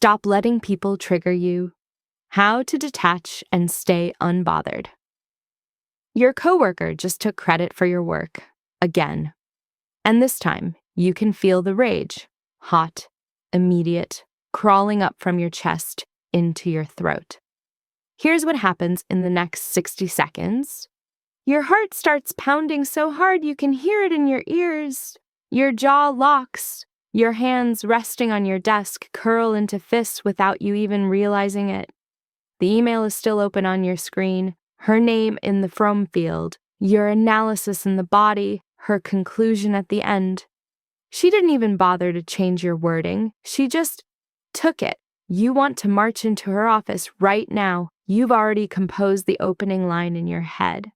Stop letting people trigger you. How to detach and stay unbothered. Your coworker just took credit for your work, again. And this time, you can feel the rage, hot, immediate, crawling up from your chest into your throat. Here's what happens in the next 60 seconds. Your heart starts pounding so hard you can hear it in your ears. Your jaw locks. Your hands resting on your desk curl into fists without you even realizing it. The email is still open on your screen, her name in the from field, your analysis in the body, her conclusion at the end. She didn't even bother to change your wording. She just took it. You want to march into her office right now. You've already composed the opening line in your head.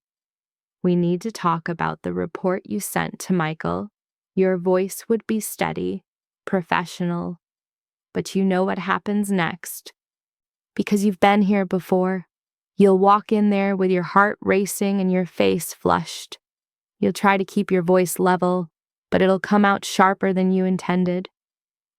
We need to talk about the report you sent to Michael. Your voice would be steady, professional, but you know what happens next. Because you've been here before. You'll walk in there with your heart racing and your face flushed. You'll try to keep your voice level, but it'll come out sharper than you intended.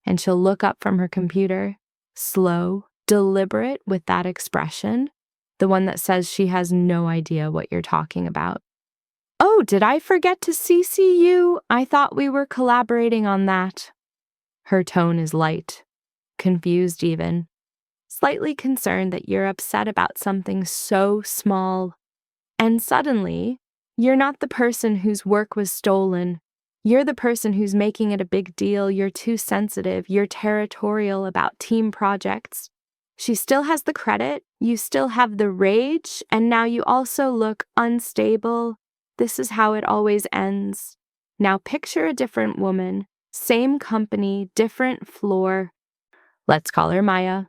And she'll look up from her computer, slow, deliberate with that expression, the one that says she has no idea what you're talking about. Oh, did I forget to CC you? I thought we were collaborating on that. Her tone is light, confused even, slightly concerned that you're upset about something so small. And suddenly, you're not the person whose work was stolen. You're the person who's making it a big deal. You're too sensitive. You're territorial about team projects. She still has the credit. You still have the rage. And now you also look unstable. This is how it always ends. Now picture a different woman. Same company, different floor. Let's call her Maya.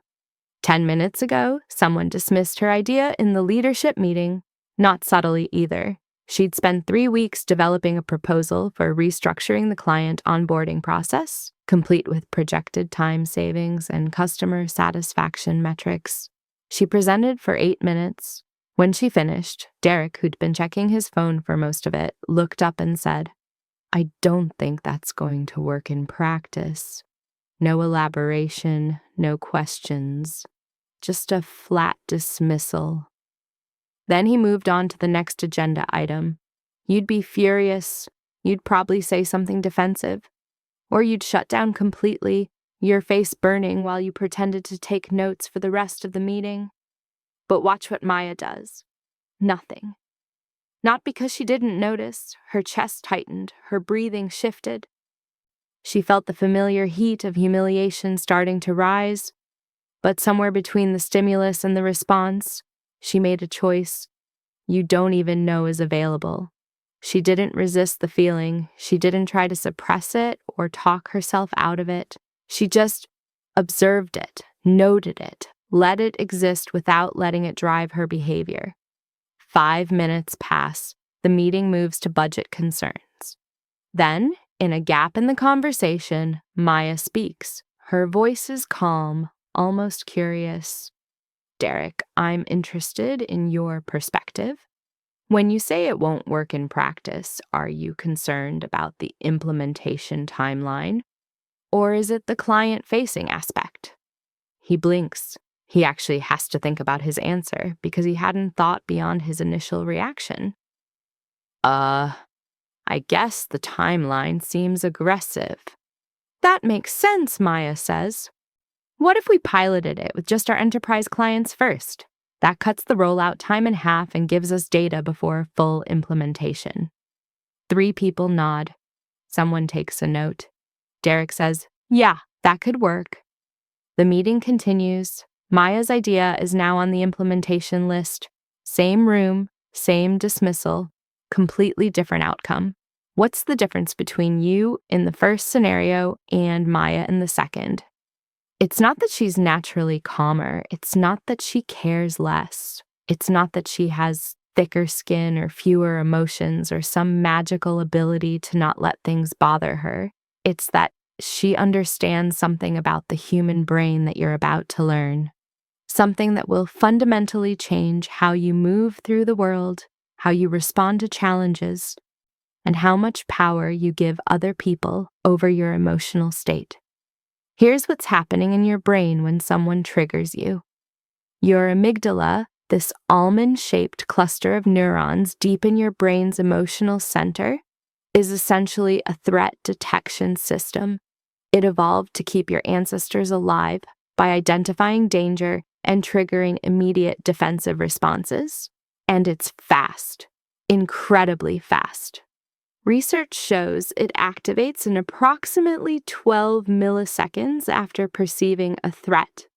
10 minutes ago, someone dismissed her idea in the leadership meeting. Not subtly either. She'd spent 3 weeks developing a proposal for restructuring the client onboarding process, complete with projected time savings and customer satisfaction metrics. She presented for 8 minutes. When she finished, Derek, who'd been checking his phone for most of it, looked up and said, "I don't think that's going to work in practice. No elaboration, no questions, just a flat dismissal." Then he moved on to the next agenda item. You'd be furious. You'd probably say something defensive. Or you'd shut down completely, your face burning while you pretended to take notes for the rest of the meeting. But watch what Maya does. Nothing. Not because she didn't notice. Her chest tightened, her breathing shifted. She felt the familiar heat of humiliation starting to rise. But somewhere between the stimulus and the response, she made a choice you don't even know is available. She didn't resist the feeling. She didn't try to suppress it or talk herself out of it. She just observed it, noted it, let it exist without letting it drive her behavior. 5 minutes pass. The meeting moves to budget concerns. Then, in a gap in the conversation, Maya speaks. Her voice is calm, almost curious. "Derek, I'm interested in your perspective. When you say it won't work in practice, are you concerned about the implementation timeline? Or is it the client-facing aspect?" He blinks. He actually has to think about his answer because he hadn't thought beyond his initial reaction. I guess the timeline seems aggressive." "That makes sense," Maya says. "What if we piloted it with just our enterprise clients first? That cuts the rollout time in half and gives us data before full implementation." 3 people nod. Someone takes a note. Derek says, "Yeah, that could work." The meeting continues. Maya's idea is now on the implementation list. Same room, same dismissal, completely different outcome. What's the difference between you in the first scenario and Maya in the second? It's not that she's naturally calmer. It's not that she cares less. It's not that she has thicker skin or fewer emotions or some magical ability to not let things bother her. It's that she understands something about the human brain that you're about to learn. Something that will fundamentally change how you move through the world, how you respond to challenges, and how much power you give other people over your emotional state. Here's what's happening in your brain when someone triggers you. Your amygdala, this almond-shaped cluster of neurons deep in your brain's emotional center, is essentially a threat detection system. It evolved to keep your ancestors alive by identifying danger and triggering immediate defensive responses. And it's fast, incredibly fast. Research shows it activates in approximately 12 milliseconds after perceiving a threat.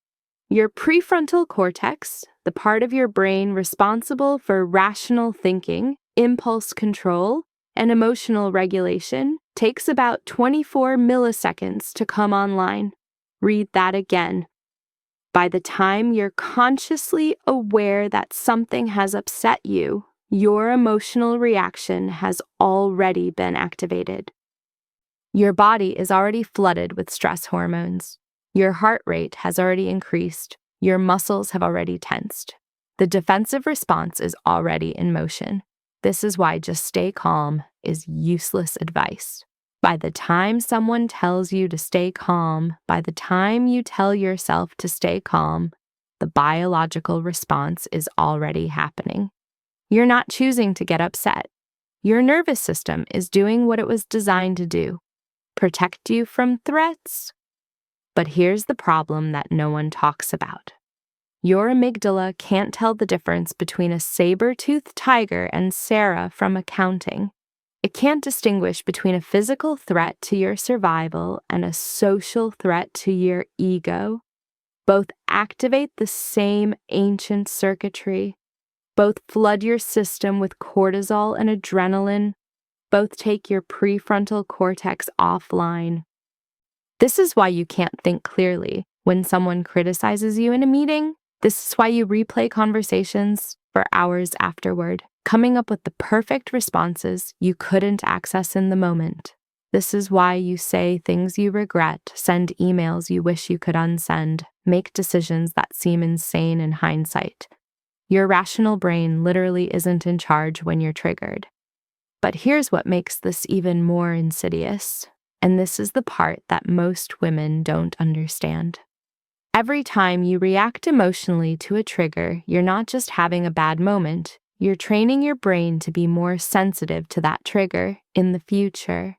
Your prefrontal cortex, the part of your brain responsible for rational thinking, impulse control, and emotional regulation, takes about 24 milliseconds to come online. Read that again. By the time you're consciously aware that something has upset you, your emotional reaction has already been activated. Your body is already flooded with stress hormones. Your heart rate has already increased. Your muscles have already tensed. The defensive response is already in motion. This is why just stay calm is useless advice. By the time someone tells you to stay calm, by the time you tell yourself to stay calm, the biological response is already happening. You're not choosing to get upset. Your nervous system is doing what it was designed to do: protect you from threats. But here's the problem that no one talks about. Your amygdala can't tell the difference between a saber-toothed tiger and Sarah from accounting. It can't distinguish between a physical threat to your survival and a social threat to your ego. Both activate the same ancient circuitry. Both flood your system with cortisol and adrenaline. Both take your prefrontal cortex offline. This is why you can't think clearly when someone criticizes you in a meeting. This is why you replay conversations for hours afterward, coming up with the perfect responses you couldn't access in the moment. This is why you say things you regret, send emails you wish you could unsend, make decisions that seem insane in hindsight. Your rational brain literally isn't in charge when you're triggered. But here's what makes this even more insidious, and this is the part that most women don't understand. Every time you react emotionally to a trigger, you're not just having a bad moment, you're training your brain to be more sensitive to that trigger in the future.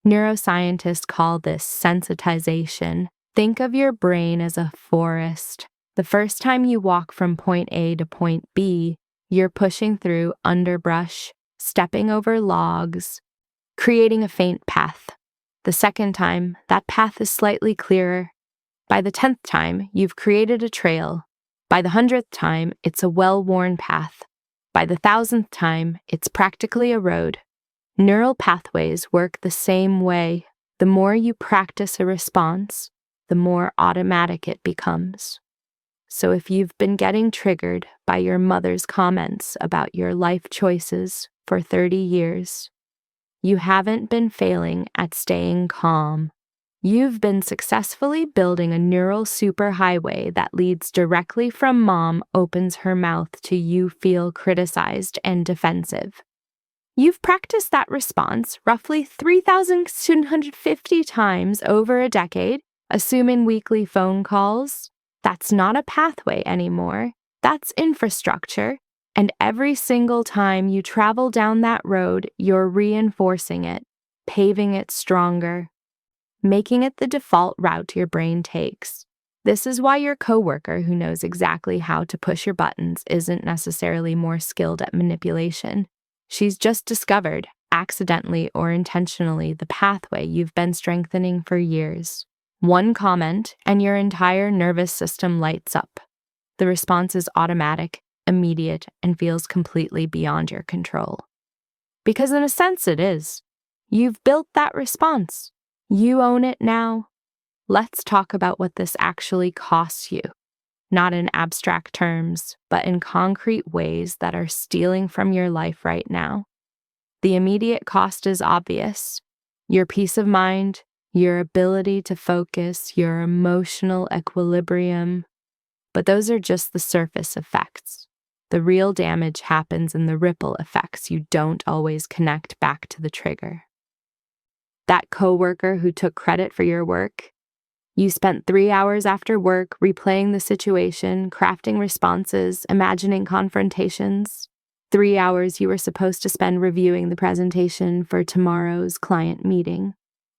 Neuroscientists call this sensitization. Think of your brain as a forest. The first time you walk from point A to point B, you're pushing through underbrush, stepping over logs, creating a faint path. The second time, that path is slightly clearer. By the 10th time, you've created a trail. By the 100th time, it's a well-worn path. By the 1000th time, it's practically a road. Neural pathways work the same way. The more you practice a response, the more automatic it becomes. So if you've been getting triggered by your mother's comments about your life choices for 30 years, you haven't been failing at staying calm. You've been successfully building a neural superhighway that leads directly from mom opens her mouth to you feel criticized and defensive. You've practiced that response roughly 3,250 times over a decade, assuming weekly phone calls. That's not a pathway anymore. That's infrastructure. And every single time you travel down that road, you're reinforcing it, paving it stronger, making it the default route your brain takes. This is why your coworker who knows exactly how to push your buttons isn't necessarily more skilled at manipulation. She's just discovered, accidentally or intentionally, the pathway you've been strengthening for years. One comment, and your entire nervous system lights up. The response is automatic, immediate, and feels completely beyond your control. Because in a sense it is. You've built that response. You own it now. Let's talk about what this actually costs you, not in abstract terms, but in concrete ways that are stealing from your life right now. The immediate cost is obvious. Your peace of mind, your ability to focus, your emotional equilibrium. But those are just the surface effects. The real damage happens in the ripple effects you don't always connect back to the trigger. That coworker who took credit for your work, You spent 3 hours after work replaying the situation, crafting responses, imagining confrontations. 3 hours you were supposed to spend reviewing the presentation for tomorrow's client meeting.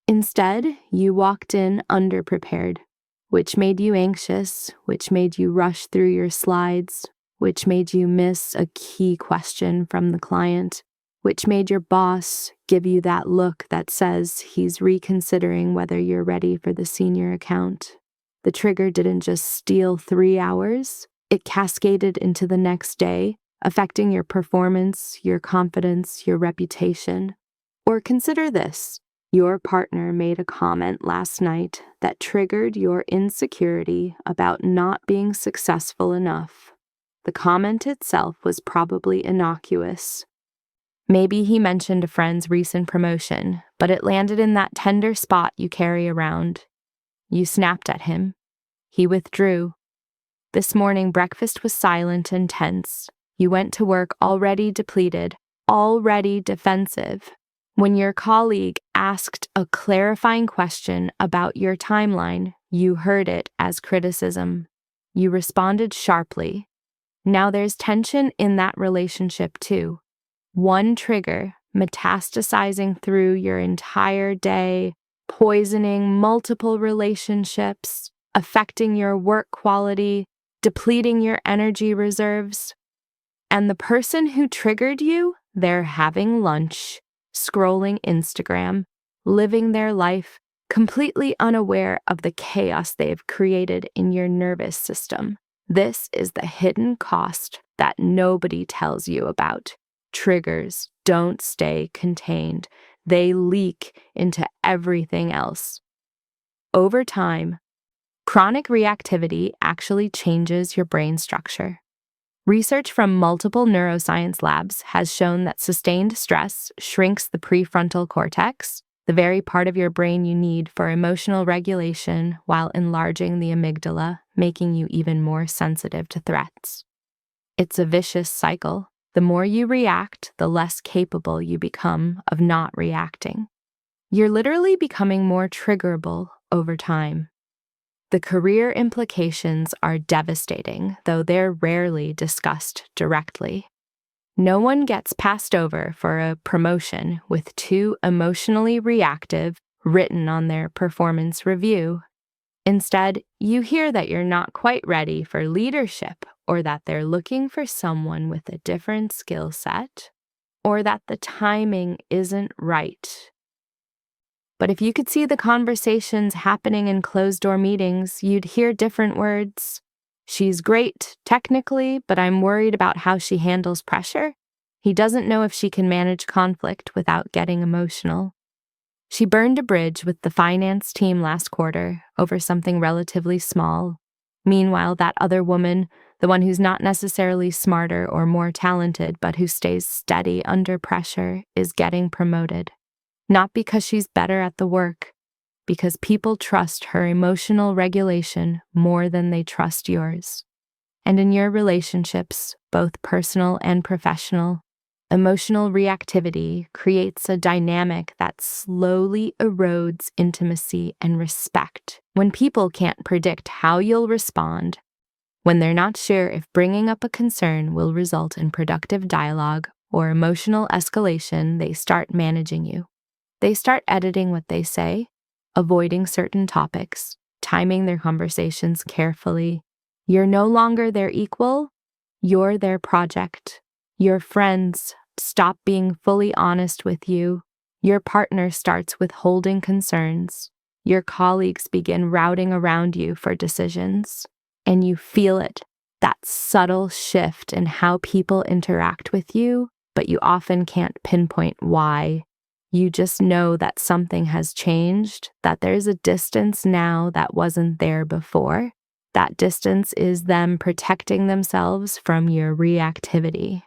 Instead, you walked in underprepared, which made you anxious, which made you rush through your slides, which made you miss a key question from the client, which made your boss give you that look that says he's reconsidering whether you're ready for the senior account. The trigger didn't just steal 3 hours, it cascaded into the next day, affecting your performance, your confidence, your reputation. Or consider this. Your partner made a comment last night that triggered your insecurity about not being successful enough. The comment itself was probably innocuous. Maybe he mentioned a friend's recent promotion, but it landed in that tender spot you carry around. You snapped at him. He withdrew. This morning, breakfast was silent and tense. You went to work already depleted, already defensive. When your colleague asked a clarifying question about your timeline, you heard it as criticism. You responded sharply. Now there's tension in that relationship too. One trigger metastasizing through your entire day, poisoning multiple relationships, affecting your work quality, depleting your energy reserves. And the person who triggered you, they're having lunch, scrolling Instagram, living their life, completely unaware of the chaos they've created in your nervous system. This is the hidden cost that nobody tells you about. Triggers don't stay contained. They leak into everything else. Over time, chronic reactivity actually changes your brain structure. Research from multiple neuroscience labs has shown that sustained stress shrinks the prefrontal cortex, the very part of your brain you need for emotional regulation, while enlarging the amygdala, making you even more sensitive to threats. It's a vicious cycle. The more you react, the less capable you become of not reacting. You're literally becoming more triggerable over time. The career implications are devastating, though they're rarely discussed directly. No one gets passed over for a promotion with too emotionally reactive written on their performance review. Instead, you hear that you're not quite ready for leadership, or that they're looking for someone with a different skill set, or that the timing isn't right. But if you could see the conversations happening in closed-door meetings, you'd hear different words. She's great, technically, but I'm worried about how she handles pressure. He doesn't know if she can manage conflict without getting emotional. She burned a bridge with the finance team last quarter over something relatively small. Meanwhile, that other woman, the one who's not necessarily smarter or more talented, but who stays steady under pressure, is getting promoted. Not because she's better at the work, because people trust her emotional regulation more than they trust yours. And in your relationships, both personal and professional, emotional reactivity creates a dynamic that slowly erodes intimacy and respect. When people can't predict how you'll respond, when they're not sure if bringing up a concern will result in productive dialogue or emotional escalation, they start managing you. They start editing what they say, avoiding certain topics, timing their conversations carefully. You're no longer their equal, you're their project. Your friends stop being fully honest with you. Your partner starts withholding concerns. Your colleagues begin routing around you for decisions. And you feel it, that subtle shift in how people interact with you, but you often can't pinpoint why. You just know that something has changed, that there's a distance now that wasn't there before. That distance is them protecting themselves from your reactivity.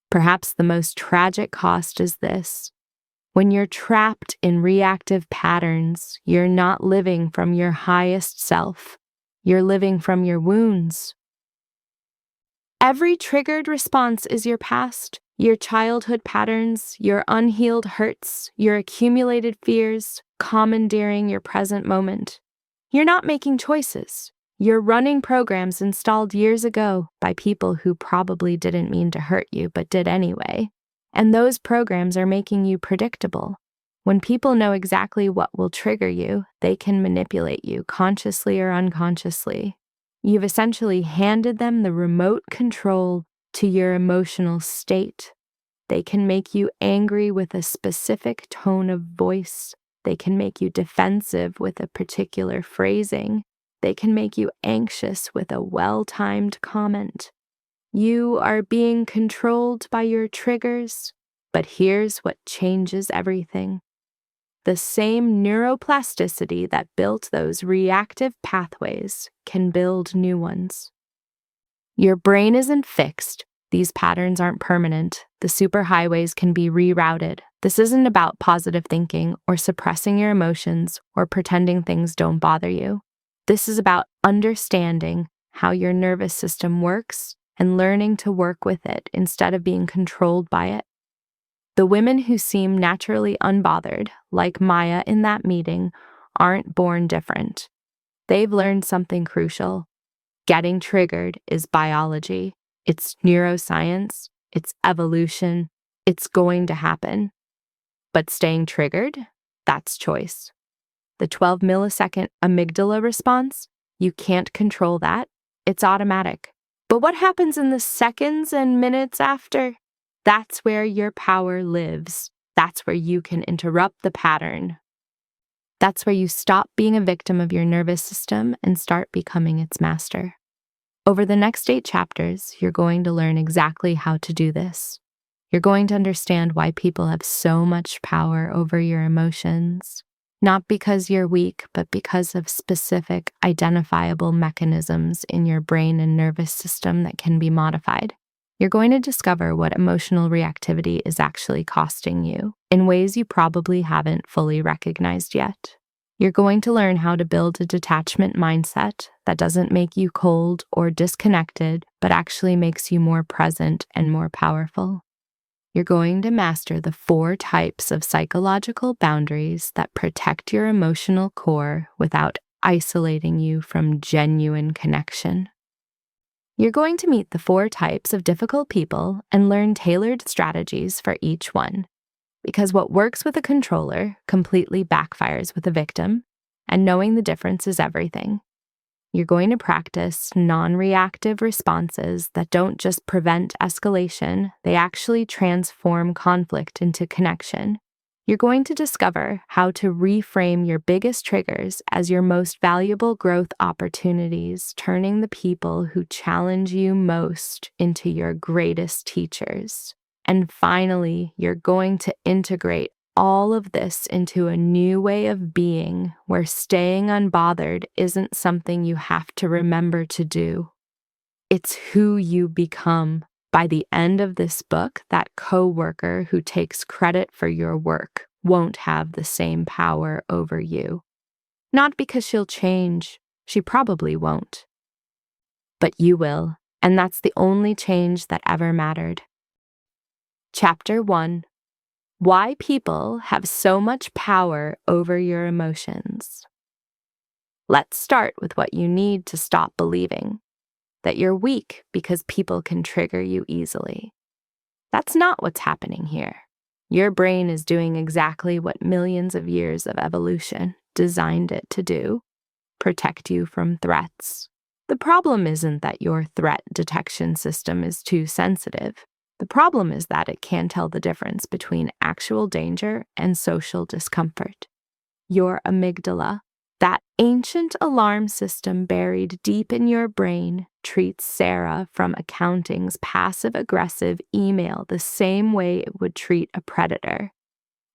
Perhaps the most tragic cost is this. When you're trapped in reactive patterns, you're not living from your highest self. You're living from your wounds. Every triggered response is your past, your childhood patterns, your unhealed hurts, your accumulated fears, commandeering your present moment. You're not making choices. You're running programs installed years ago by people who probably didn't mean to hurt you but did anyway. And those programs are making you predictable. When people know exactly what will trigger you, they can manipulate you consciously or unconsciously. You've essentially handed them the remote control to your emotional state. They can make you angry with a specific tone of voice. They can make you defensive with a particular phrasing. They can make you anxious with a well-timed comment. You are being controlled by your triggers, but here's what changes everything. The same neuroplasticity that built those reactive pathways can build new ones. Your brain isn't fixed. These patterns aren't permanent. The superhighways can be rerouted. This isn't about positive thinking or suppressing your emotions or pretending things don't bother you. This is about understanding how your nervous system works and learning to work with it instead of being controlled by it. The women who seem naturally unbothered, like Maya in that meeting, aren't born different. They've learned something crucial. Getting triggered is biology. It's neuroscience. It's evolution. It's going to happen. But staying triggered, that's choice. The 12-millisecond amygdala response, you can't control that. It's automatic. But what happens in the seconds and minutes after? That's where your power lives. That's where you can interrupt the pattern. That's where you stop being a victim of your nervous system and start becoming its master. Over the next 8 chapters, you're going to learn exactly how to do this. You're going to understand why people have so much power over your emotions. Not because you're weak, but because of specific, identifiable mechanisms in your brain and nervous system that can be modified. You're going to discover what emotional reactivity is actually costing you in ways you probably haven't fully recognized yet. You're going to learn how to build a detachment mindset that doesn't make you cold or disconnected, but actually makes you more present and more powerful. You're going to master the 4 types of psychological boundaries that protect your emotional core without isolating you from genuine connection. You're going to meet the 4 types of difficult people and learn tailored strategies for each one. Because what works with a controller completely backfires with a victim, and knowing the difference is everything. You're going to practice non-reactive responses that don't just prevent escalation, they actually transform conflict into connection. You're going to discover how to reframe your biggest triggers as your most valuable growth opportunities, turning the people who challenge you most into your greatest teachers. And finally, you're going to integrate all of this into a new way of being where staying unbothered isn't something you have to remember to do. It's who you become. By the end of this book, that coworker who takes credit for your work won't have the same power over you. Not because she'll change. She probably won't. But you will, and that's the only change that ever mattered. Chapter 1. Why people have so much power over your emotions. Let's start with what you need to stop believing. That you're weak because people can trigger you easily. That's not what's happening here. Your brain is doing exactly what millions of years of evolution designed it to do: protect you from threats. The problem isn't that your threat detection system is too sensitive. The problem is that it can't tell the difference between actual danger and social discomfort. Your amygdala, that ancient alarm system buried deep in your brain, treats Sarah from accounting's passive-aggressive email the same way it would treat a predator.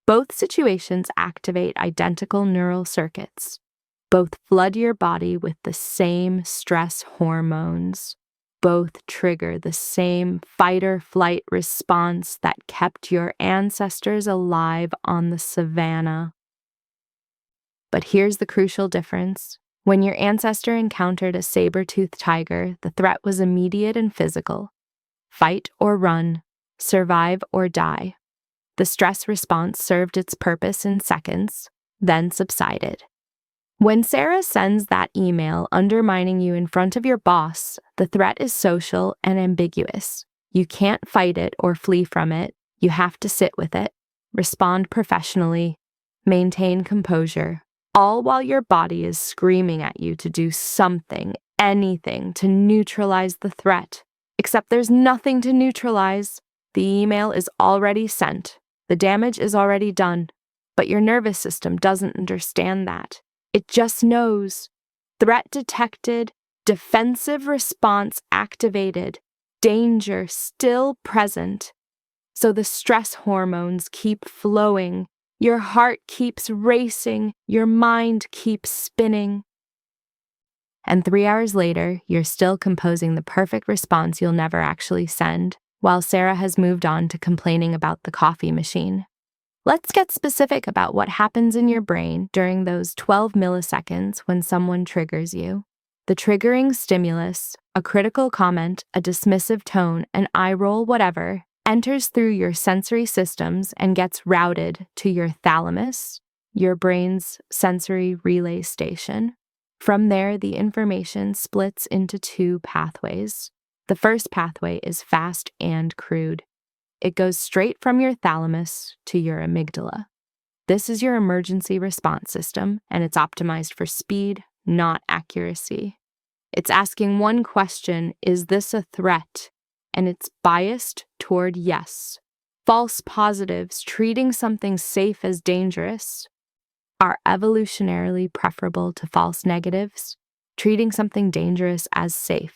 Both situations activate identical neural circuits. Both flood your body with the same stress hormones. Both trigger the same fight-or-flight response that kept your ancestors alive on the savannah. But here's the crucial difference. When your ancestor encountered a saber-toothed tiger, the threat was immediate and physical. Fight or run, survive or die. The stress response served its purpose in seconds, then subsided. When Sarah sends that email undermining you in front of your boss, the threat is social and ambiguous. You can't fight it or flee from it. You have to sit with it, respond professionally, maintain composure, all while your body is screaming at you to do something, anything to neutralize the threat. Except there's nothing to neutralize. The email is already sent. The damage is already done. But your nervous system doesn't understand that. It just knows. Threat detected, defensive response activated, danger still present. So the stress hormones keep flowing. Your heart keeps racing. Your mind keeps spinning. And 3 hours later, you're still composing the perfect response you'll never actually send, while Sarah has moved on to complaining about the coffee machine. Let's get specific about what happens in your brain during those 12 milliseconds when someone triggers you. The triggering stimulus, a critical comment, a dismissive tone, an eye roll, whatever, enters through your sensory systems and gets routed to your thalamus, your brain's sensory relay station. From there, the information splits into 2 pathways. The first pathway is fast and crude. It goes straight from your thalamus to your amygdala. This is your emergency response system, and it's optimized for speed, not accuracy. It's asking one question, is this a threat? And it's biased toward yes. False positives, treating something safe as dangerous, are evolutionarily preferable to false negatives, treating something dangerous as safe.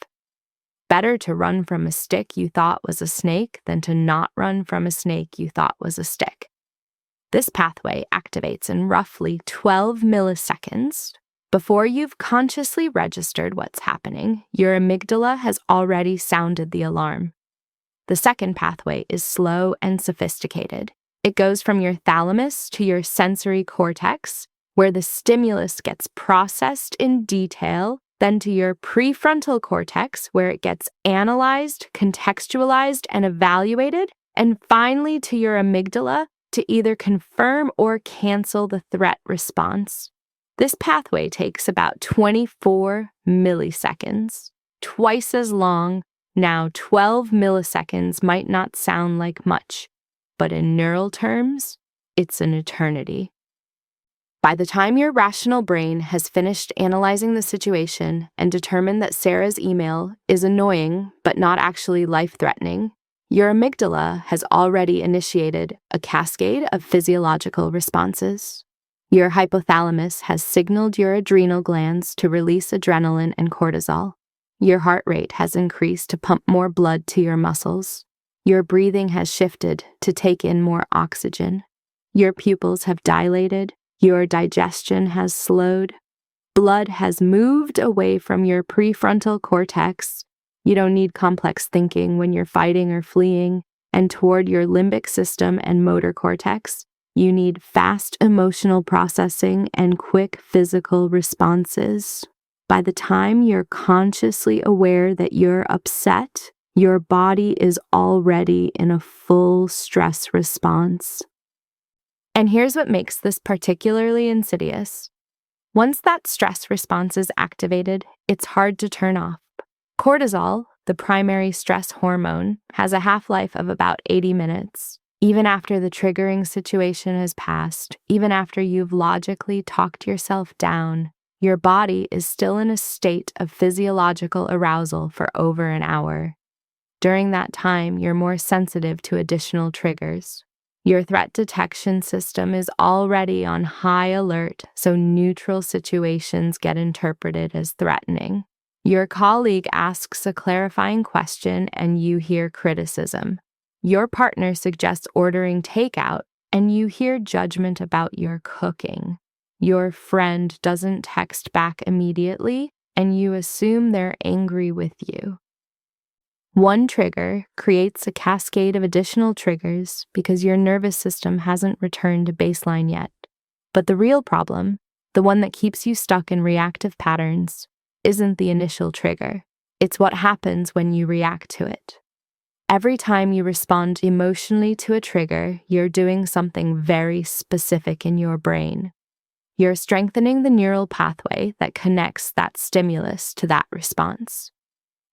Better to run from a stick you thought was a snake than to not run from a snake you thought was a stick. This pathway activates in roughly 12 milliseconds. Before you've consciously registered what's happening, your amygdala has already sounded the alarm. The second pathway is slow and sophisticated. It goes from your thalamus to your sensory cortex, where the stimulus gets processed in detail, then to your prefrontal cortex, where it gets analyzed, contextualized, and evaluated, and finally to your amygdala to either confirm or cancel the threat response. This pathway takes about 24 milliseconds, twice as long. Now, 12 milliseconds might not sound like much, but in neural terms, it's an eternity. By the time your rational brain has finished analyzing the situation and determined that Sarah's email is annoying but not actually life-threatening, your amygdala has already initiated a cascade of physiological responses. Your hypothalamus has signaled your adrenal glands to release adrenaline and cortisol. Your heart rate has increased to pump more blood to your muscles. Your breathing has shifted to take in more oxygen. Your pupils have dilated. Your digestion has slowed. Blood has moved away from your prefrontal cortex. You don't need complex thinking when you're fighting or fleeing, and toward your limbic system and motor cortex. You need fast emotional processing and quick physical responses. By the time you're consciously aware that you're upset, your body is already in a full stress response. And here's what makes this particularly insidious. Once that stress response is activated, it's hard to turn off. Cortisol, the primary stress hormone, has a half-life of about 80 minutes. Even after the triggering situation has passed, even after you've logically talked yourself down, your body is still in a state of physiological arousal for over an hour. During that time, you're more sensitive to additional triggers. Your threat detection system is already on high alert, so neutral situations get interpreted as threatening. Your colleague asks a clarifying question and you hear criticism. Your partner suggests ordering takeout and you hear judgment about your cooking. Your friend doesn't text back immediately and you assume they're angry with you. One trigger creates a cascade of additional triggers because your nervous system hasn't returned to baseline yet. But the real problem, the one that keeps you stuck in reactive patterns, isn't the initial trigger. It's what happens when you react to it. Every time you respond emotionally to a trigger, you're doing something very specific in your brain. You're strengthening the neural pathway that connects that stimulus to that response.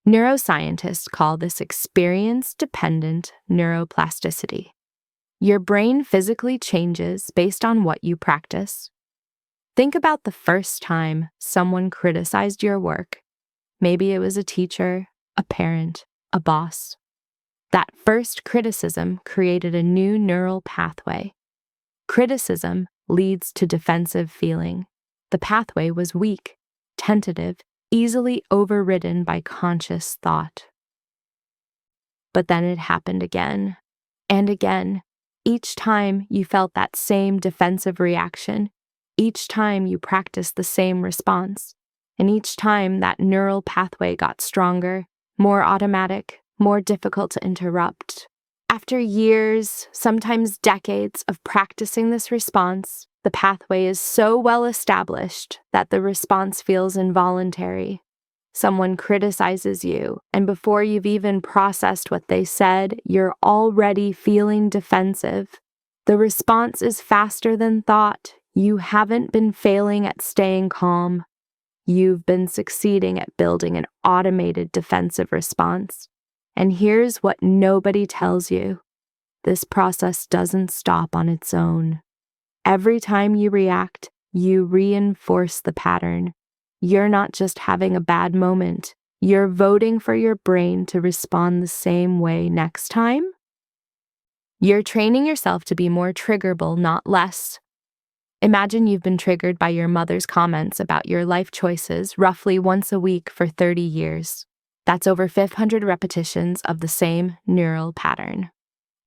Neuroscientists call this experience-dependent neuroplasticity. Your brain physically changes based on what you practice. Think about the first time someone criticized your work. Maybe it was a teacher, a parent, a boss. That first criticism created a new neural pathway. Criticism leads to defensive feeling. The pathway was weak, tentative, easily overridden by conscious thought. But then it happened again and again. Each time you felt that same defensive reaction, each time you practiced the same response, and each time that neural pathway got stronger, more automatic, more difficult to interrupt. After years, sometimes decades of practicing this response, the pathway is so well established that the response feels involuntary. Someone criticizes you, and before you've even processed what they said, you're already feeling defensive. The response is faster than thought. You haven't been failing at staying calm. You've been succeeding at building an automated defensive response. And here's what nobody tells you. This process doesn't stop on its own. Every time you react, you reinforce the pattern. You're not just having a bad moment. You're voting for your brain to respond the same way next time. You're training yourself to be more triggerable, not less. Imagine you've been triggered by your mother's comments about your life choices roughly once a week for 30 years. That's over 500 repetitions of the same neural pattern.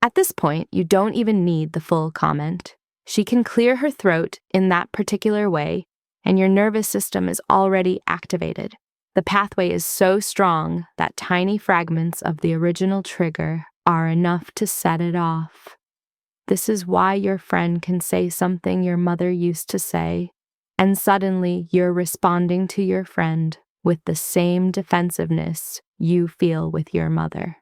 At this point, you don't even need the full comment. She can clear her throat in that particular way, and your nervous system is already activated. The pathway is so strong that tiny fragments of the original trigger are enough to set it off. This is why your friend can say something your mother used to say, and suddenly you're responding to your friend with the same defensiveness you feel with your mother.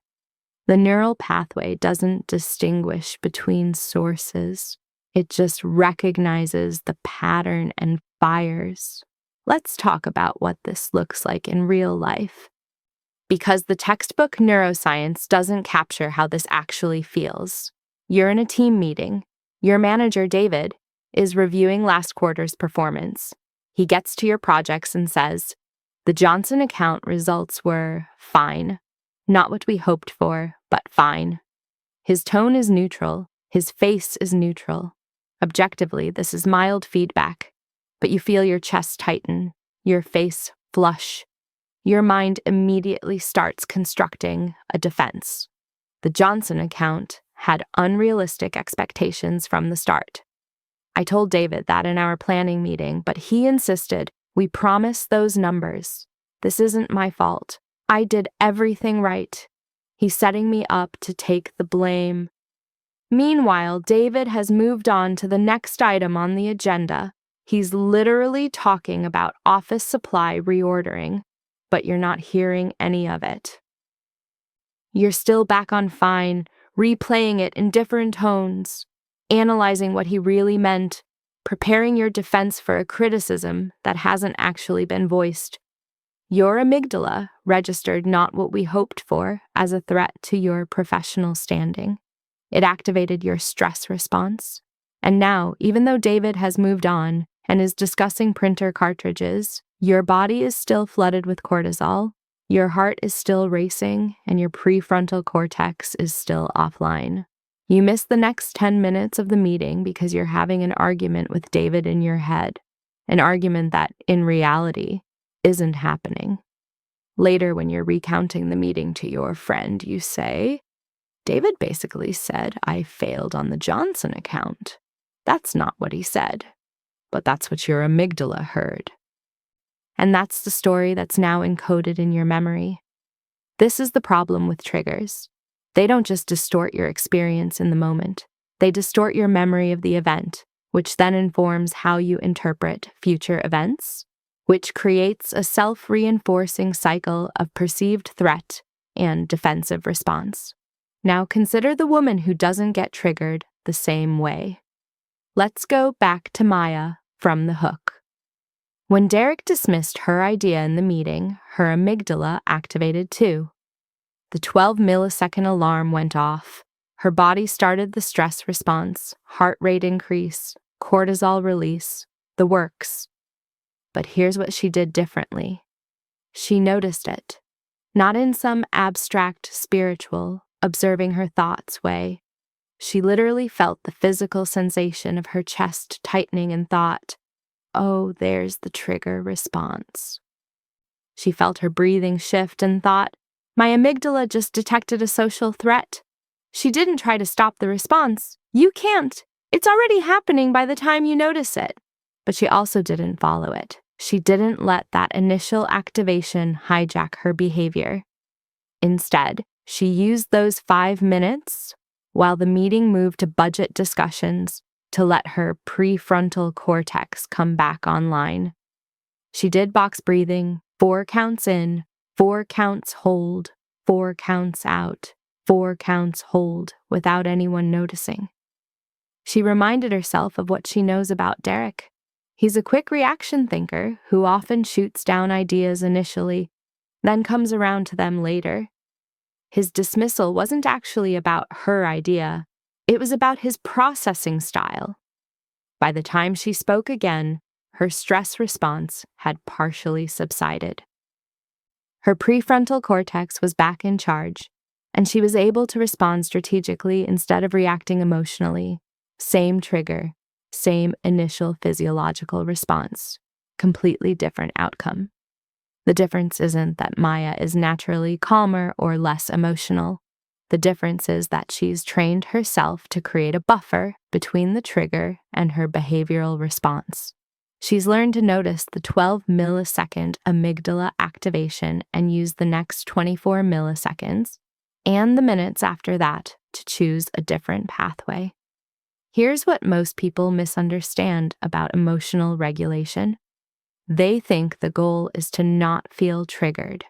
The neural pathway doesn't distinguish between sources. It just recognizes the pattern and fires. Let's talk about what this looks like in real life. Because the textbook neuroscience doesn't capture how this actually feels. You're in a team meeting. Your manager, David, is reviewing last quarter's performance. He gets to your projects and says, "The Johnson account results were fine. Not what we hoped for, but fine." His tone is neutral. His face is neutral. Objectively, this is mild feedback, but you feel your chest tighten, your face flush. Your mind immediately starts constructing a defense. The Johnson account had unrealistic expectations from the start. I told David that in our planning meeting, but he insisted we promise those numbers. This isn't my fault. I did everything right. He's setting me up to take the blame. Meanwhile, David has moved on to the next item on the agenda. He's literally talking about office supply reordering, but you're not hearing any of it. You're still back on fine, replaying it in different tones, analyzing what he really meant, preparing your defense for a criticism that hasn't actually been voiced. Your amygdala registered not what we hoped for as a threat to your professional standing. It activated your stress response. And now, even though David has moved on and is discussing printer cartridges, your body is still flooded with cortisol, your heart is still racing, and your prefrontal cortex is still offline. You miss the next 10 minutes of the meeting because you're having an argument with David in your head, an argument that, in reality, isn't happening. Later, when you're recounting the meeting to your friend, you say, "David basically said I failed on the Johnson account. That's not what he said, but that's what your amygdala heard." And that's the story that's now encoded in your memory. This is the problem with triggers. They don't just distort your experience in the moment. They distort your memory of the event, which then informs how you interpret future events, which creates a self-reinforcing cycle of perceived threat and defensive response. Now consider the woman who doesn't get triggered the same way. Let's go back to Maya from the hook. When Derek dismissed her idea in the meeting, her amygdala activated too. The 12-millisecond alarm went off. Her body started the stress response, heart rate increase, cortisol release, the works. But here's what she did differently. She noticed it, not in some abstract, spiritual, observing her thoughts way. She literally felt the physical sensation of her chest tightening and thought, "Oh, there's the trigger response." She felt her breathing shift and thought, "My amygdala just detected a social threat." She didn't try to stop the response. You can't. It's already happening by the time you notice it. But she also didn't follow it. She didn't let that initial activation hijack her behavior. Instead, she used those 5 minutes, while the meeting moved to budget discussions, to let her prefrontal cortex come back online. She did box breathing, 4 counts in, 4 counts hold, 4 counts out, 4 counts hold, without anyone noticing. She reminded herself of what she knows about Derek. He's a quick reaction thinker who often shoots down ideas initially, then comes around to them later. His dismissal wasn't actually about her idea. It was about his processing style. By the time she spoke again, her stress response had partially subsided. Her prefrontal cortex was back in charge, and she was able to respond strategically instead of reacting emotionally. Same trigger, same initial physiological response, completely different outcome. The difference isn't that Maya is naturally calmer or less emotional. The difference is that she's trained herself to create a buffer between the trigger and her behavioral response. She's learned to notice the 12-millisecond amygdala activation and use the next 24 milliseconds and the minutes after that to choose a different pathway. Here's what most people misunderstand about emotional regulation. They think the goal is to not feel triggered.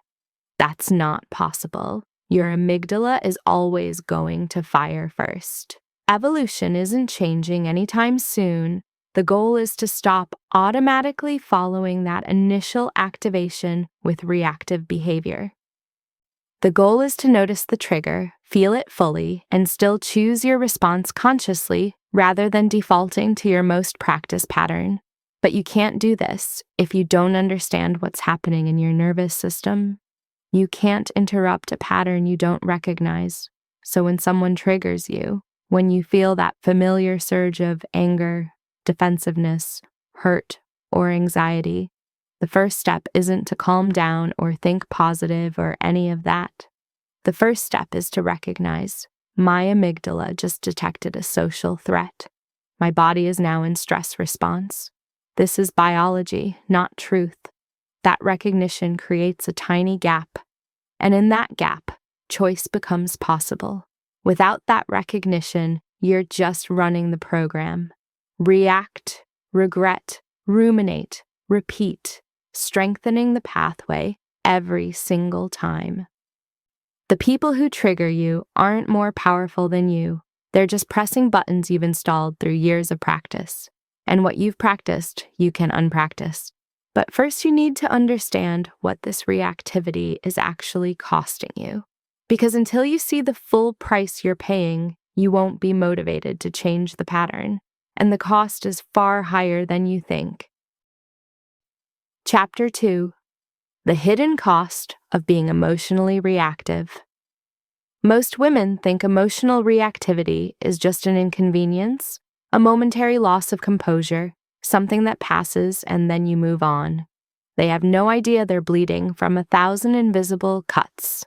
That's not possible. Your amygdala is always going to fire first. Evolution isn't changing anytime soon. The goal is to stop automatically following that initial activation with reactive behavior. The goal is to notice the trigger, feel it fully, and still choose your response consciously rather than defaulting to your most practiced pattern. But you can't do this if you don't understand what's happening in your nervous system. You can't interrupt a pattern you don't recognize. So when someone triggers you, when you feel that familiar surge of anger, defensiveness, hurt, or anxiety, the first step isn't to calm down or think positive or any of that. The first step is to recognize, my amygdala just detected a social threat. My body is now in stress response. This is biology, not truth. That recognition creates a tiny gap, and in that gap, choice becomes possible. Without that recognition, you're just running the program. React, regret, ruminate, repeat, strengthening the pathway every single time. The people who trigger you aren't more powerful than you. They're just pressing buttons you've installed through years of practice. And what you've practiced, you can unpractice. But first you need to understand what this reactivity is actually costing you. Because until you see the full price you're paying, you won't be motivated to change the pattern. And the cost is far higher than you think. Chapter 2: The Hidden Cost of Being Emotionally Reactive. Most women think emotional reactivity is just an inconvenience, a momentary loss of composure, something that passes and then you move on. They have no idea they're bleeding from 1,000 invisible cuts.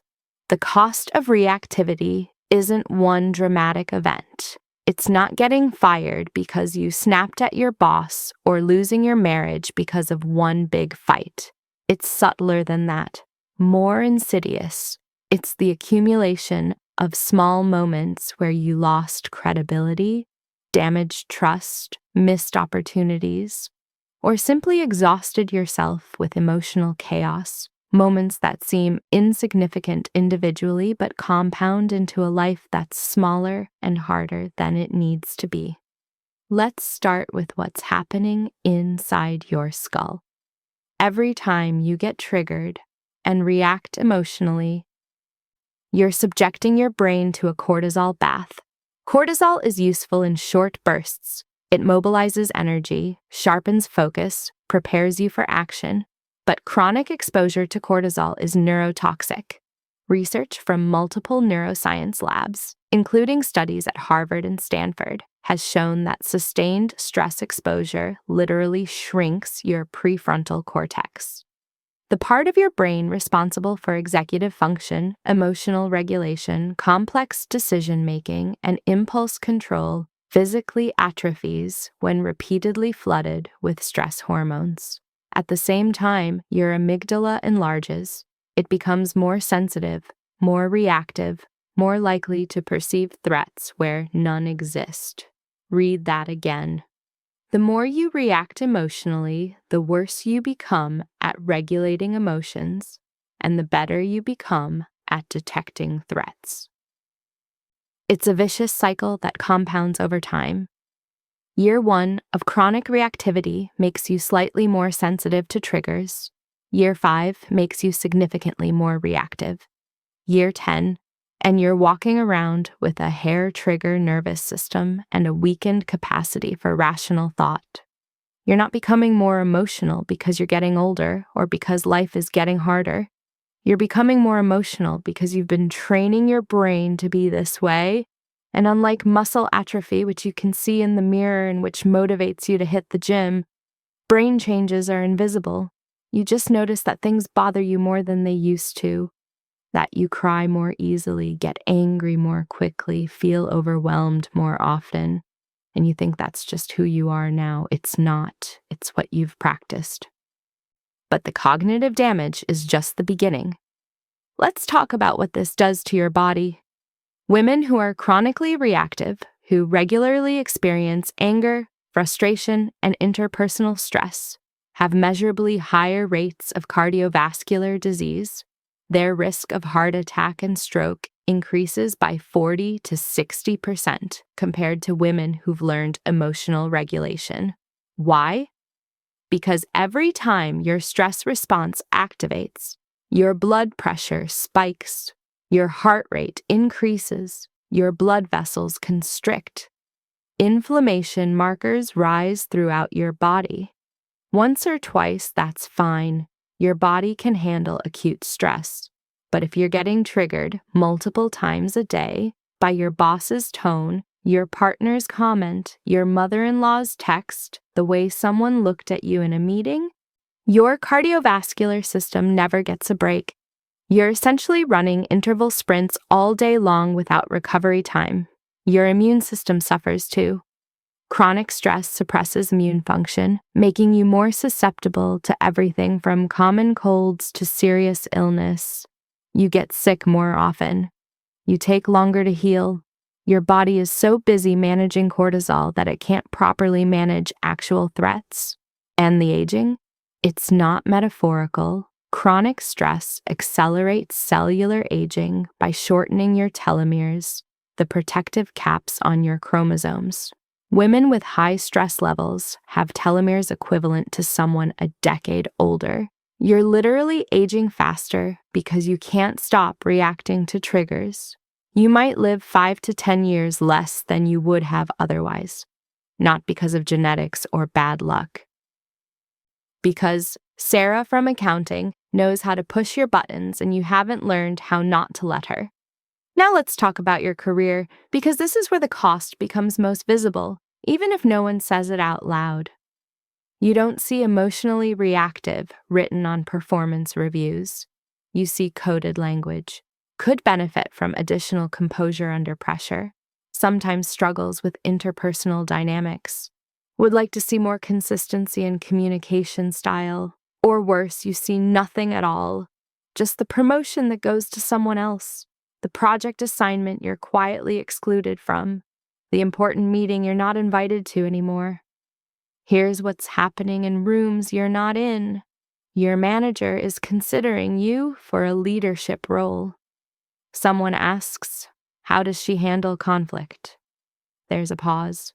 The cost of reactivity isn't one dramatic event. It's not getting fired because you snapped at your boss or losing your marriage because of one big fight. It's subtler than that, more insidious. It's the accumulation of small moments where you lost credibility, damaged trust, missed opportunities, or simply exhausted yourself with emotional chaos, moments that seem insignificant individually but compound into a life that's smaller and harder than it needs to be. Let's start with what's happening inside your skull. Every time you get triggered and react emotionally, you're subjecting your brain to a cortisol bath. Cortisol is useful in short bursts. It mobilizes energy, sharpens focus, prepares you for action. But chronic exposure to cortisol is neurotoxic. Research from multiple neuroscience labs, including studies at Harvard and Stanford, has shown that sustained stress exposure literally shrinks your prefrontal cortex. The part of your brain responsible for executive function, emotional regulation, complex decision-making, and impulse control physically atrophies when repeatedly flooded with stress hormones. At the same time, your amygdala enlarges. It becomes more sensitive, more reactive, more likely to perceive threats where none exist. Read that again. The more you react emotionally, the worse you become at regulating emotions, and the better you become at detecting threats. It's a vicious cycle that compounds over time. Year 1 of chronic reactivity makes you slightly more sensitive to triggers. Year 5 makes you significantly more reactive. Year 10, and you're walking around with a hair-trigger nervous system and a weakened capacity for rational thought. You're not becoming more emotional because you're getting older or because life is getting harder. You're becoming more emotional because you've been training your brain to be this way, and unlike muscle atrophy, which you can see in the mirror and which motivates you to hit the gym, brain changes are invisible. You just notice that things bother you more than they used to, that you cry more easily, get angry more quickly, feel overwhelmed more often, and you think that's just who you are now. It's not. It's what you've practiced. But the cognitive damage is just the beginning. Let's talk about what this does to your body. Women who are chronically reactive, who regularly experience anger, frustration, and interpersonal stress, have measurably higher rates of cardiovascular disease. Their risk of heart attack and stroke increases by 40 to 60% compared to women who've learned emotional regulation. Why? Because every time your stress response activates, your blood pressure spikes, your heart rate increases, your blood vessels constrict. Inflammation markers rise throughout your body. Once or twice, that's fine. Your body can handle acute stress. But if you're getting triggered multiple times a day by your boss's tone, your partner's comment, your mother-in-law's text, the way someone looked at you in a meeting, your cardiovascular system never gets a break. You're essentially running interval sprints all day long without recovery time. Your immune system suffers too. Chronic stress suppresses immune function, making you more susceptible to everything from common colds to serious illness. You get sick more often. You take longer to heal. Your body is so busy managing cortisol that it can't properly manage actual threats. And the aging? It's not metaphorical. Chronic stress accelerates cellular aging by shortening your telomeres, the protective caps on your chromosomes. Women with high stress levels have telomeres equivalent to someone a decade older. You're literally aging faster because you can't stop reacting to triggers. You might live 5 to 10 years less than you would have otherwise, not because of genetics or bad luck. Because Sarah from accounting knows how to push your buttons and you haven't learned how not to let her. Now let's talk about your career, because this is where the cost becomes most visible, even if no one says it out loud. You don't see emotionally reactive written on performance reviews. You see coded language. Could benefit from additional composure under pressure. Sometimes struggles with interpersonal dynamics. Would like to see more consistency in communication style. Or worse, you see nothing at all. Just the promotion that goes to someone else. The project assignment you're quietly excluded from. The important meeting you're not invited to anymore. Here's what's happening in rooms you're not in. Your manager is considering you for a leadership role. Someone asks, how does she handle conflict? There's a pause.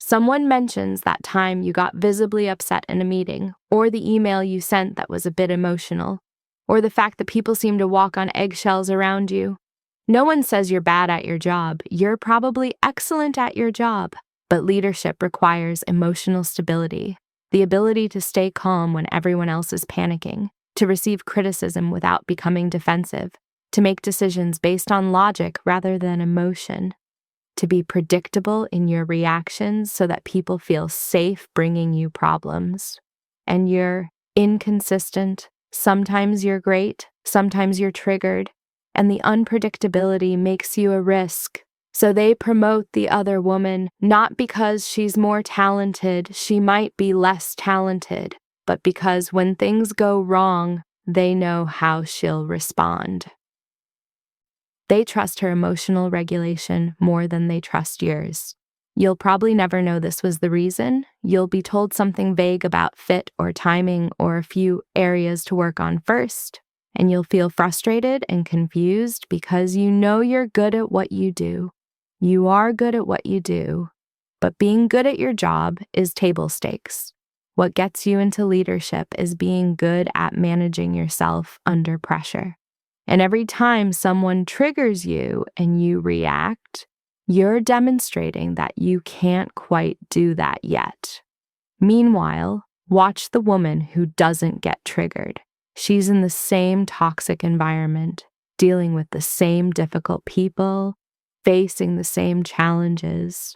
Someone mentions that time you got visibly upset in a meeting, or the email you sent that was a bit emotional, or the fact that people seem to walk on eggshells around you. No one says you're bad at your job. You're probably excellent at your job. But leadership requires emotional stability, the ability to stay calm when everyone else is panicking, to receive criticism without becoming defensive, to make decisions based on logic rather than emotion, to be predictable in your reactions so that people feel safe bringing you problems. And you're inconsistent. Sometimes you're great, sometimes you're triggered, and the unpredictability makes you a risk. So they promote the other woman, not because she's more talented, she might be less talented, but because when things go wrong, they know how she'll respond. They trust her emotional regulation more than they trust yours. You'll probably never know this was the reason. You'll be told something vague about fit or timing or a few areas to work on first, and you'll feel frustrated and confused because you know you're good at what you do. You are good at what you do, but being good at your job is table stakes. What gets you into leadership is being good at managing yourself under pressure. And every time someone triggers you and you react, you're demonstrating that you can't quite do that yet. Meanwhile, watch the woman who doesn't get triggered. She's in the same toxic environment, dealing with the same difficult people, facing the same challenges,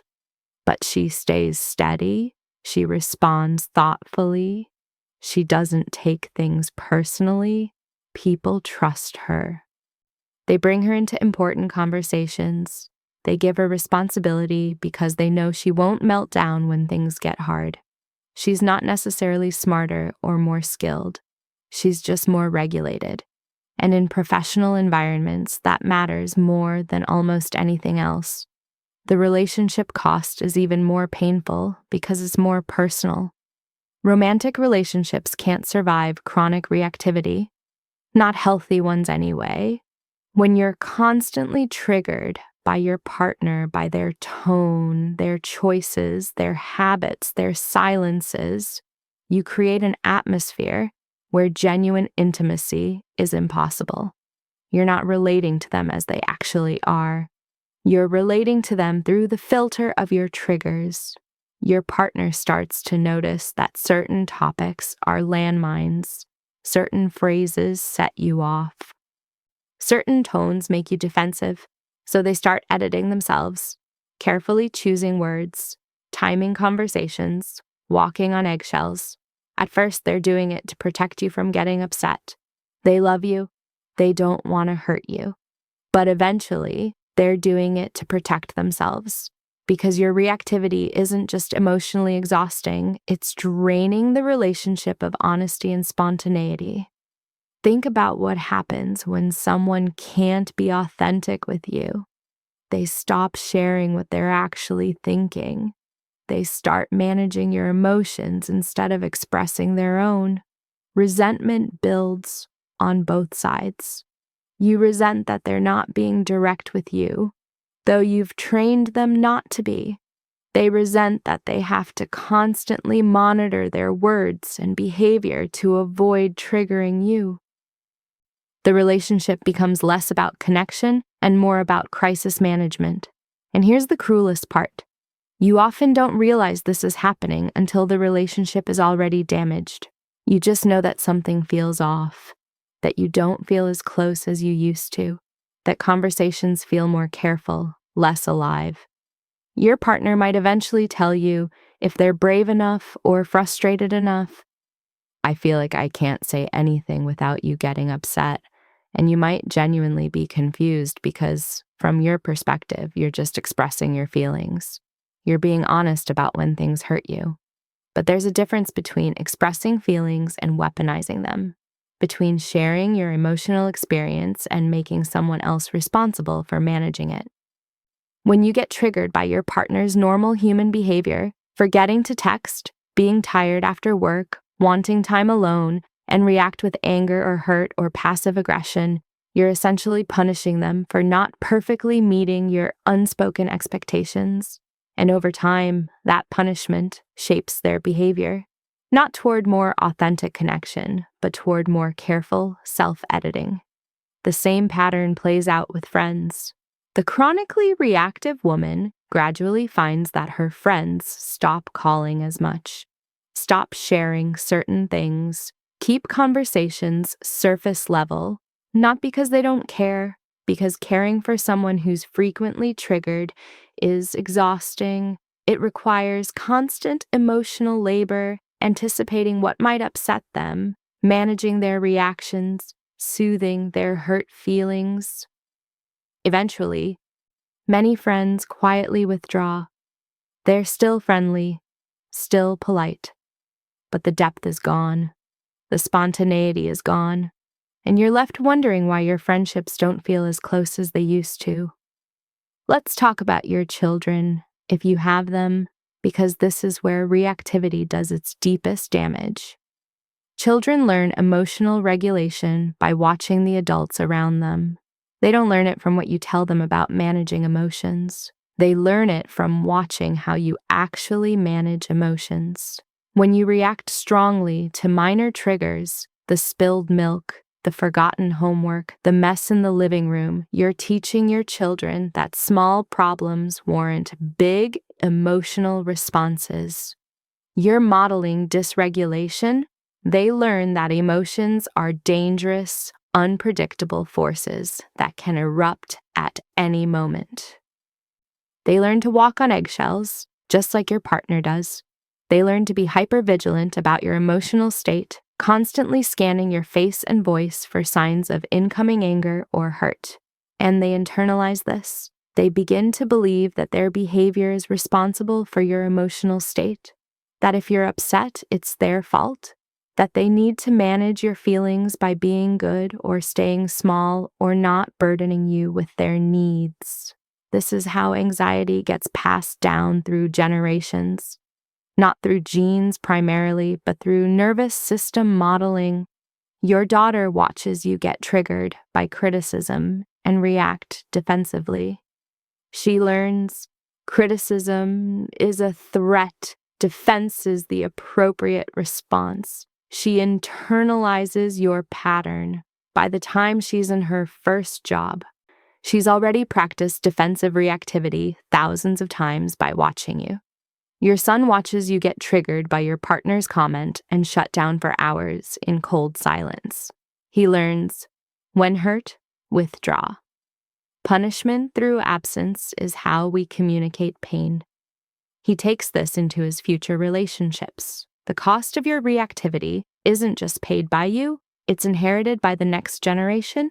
but she stays steady, she responds thoughtfully, she doesn't take things personally. People trust her. They bring her into important conversations. They give her responsibility because they know she won't melt down when things get hard. She's not necessarily smarter or more skilled. She's just more regulated. And in professional environments, that matters more than almost anything else. The relationship cost is even more painful because it's more personal. Romantic relationships can't survive chronic reactivity, not healthy ones anyway. When you're constantly triggered by your partner, by their tone, their choices, their habits, their silences, you create an atmosphere where genuine intimacy is impossible. You're not relating to them as they actually are. You're relating to them through the filter of your triggers. Your partner starts to notice that certain topics are landmines, certain phrases set you off. Certain tones make you defensive, so they start editing themselves, carefully choosing words, timing conversations, walking on eggshells. At first, they're doing it to protect you from getting upset. They love you. They don't want to hurt you. But eventually, they're doing it to protect themselves, because your reactivity isn't just emotionally exhausting, it's draining the relationship of honesty and spontaneity. Think about what happens when someone can't be authentic with you. They stop sharing what they're actually thinking. They start managing your emotions instead of expressing their own. Resentment builds on both sides. You resent that they're not being direct with you, though you've trained them not to be. They resent that they have to constantly monitor their words and behavior to avoid triggering you. The relationship becomes less about connection and more about crisis management. And here's the cruelest part. You often don't realize this is happening until the relationship is already damaged. You just know that something feels off, that you don't feel as close as you used to, that conversations feel more careful, less alive. Your partner might eventually tell you, if they're brave enough or frustrated enough, I feel like I can't say anything without you getting upset. And you might genuinely be confused because, from your perspective, you're just expressing your feelings. You're being honest about when things hurt you. But there's a difference between expressing feelings and weaponizing them, between sharing your emotional experience and making someone else responsible for managing it. When you get triggered by your partner's normal human behavior, forgetting to text, being tired after work, wanting time alone, and react with anger or hurt or passive aggression, you're essentially punishing them for not perfectly meeting your unspoken expectations. And over time, that punishment shapes their behavior, not toward more authentic connection, but toward more careful self-editing. The same pattern plays out with friends. The chronically reactive woman gradually finds that her friends stop calling as much, stop sharing certain things, keep conversations surface level, not because they don't care, because caring for someone who's frequently triggered is exhausting. It requires constant emotional labor, anticipating what might upset them, managing their reactions, soothing their hurt feelings. Eventually, many friends quietly withdraw. They're still friendly, still polite, but the depth is gone, the spontaneity is gone, and you're left wondering why your friendships don't feel as close as they used to. Let's talk about your children, if you have them, because this is where reactivity does its deepest damage. Children learn emotional regulation by watching the adults around them. They don't learn it from what you tell them about managing emotions. They learn it from watching how you actually manage emotions. When you react strongly to minor triggers, the spilled milk, the forgotten homework, the mess in the living room, you're teaching your children that small problems warrant big emotional responses. You're modeling dysregulation. They learn that emotions are dangerous, unpredictable forces that can erupt at any moment. They learn to walk on eggshells, just like your partner does. They learn to be hypervigilant about your emotional state, constantly scanning your face and voice for signs of incoming anger or hurt. And they internalize this. They begin to believe that their behavior is responsible for your emotional state, that if you're upset, it's their fault, that they need to manage your feelings by being good or staying small or not burdening you with their needs. This is how anxiety gets passed down through generations, not through genes primarily, but through nervous system modeling. Your daughter watches you get triggered by criticism and react defensively. She learns criticism is a threat. Defense is the appropriate response. She internalizes your pattern. By the time she's in her first job, she's already practiced defensive reactivity thousands of times by watching you. Your son watches you get triggered by your partner's comment and shut down for hours in cold silence. He learns, when hurt, withdraw. Punishment through absence is how we communicate pain. He takes this into his future relationships. The cost of your reactivity isn't just paid by you, it's inherited by the next generation.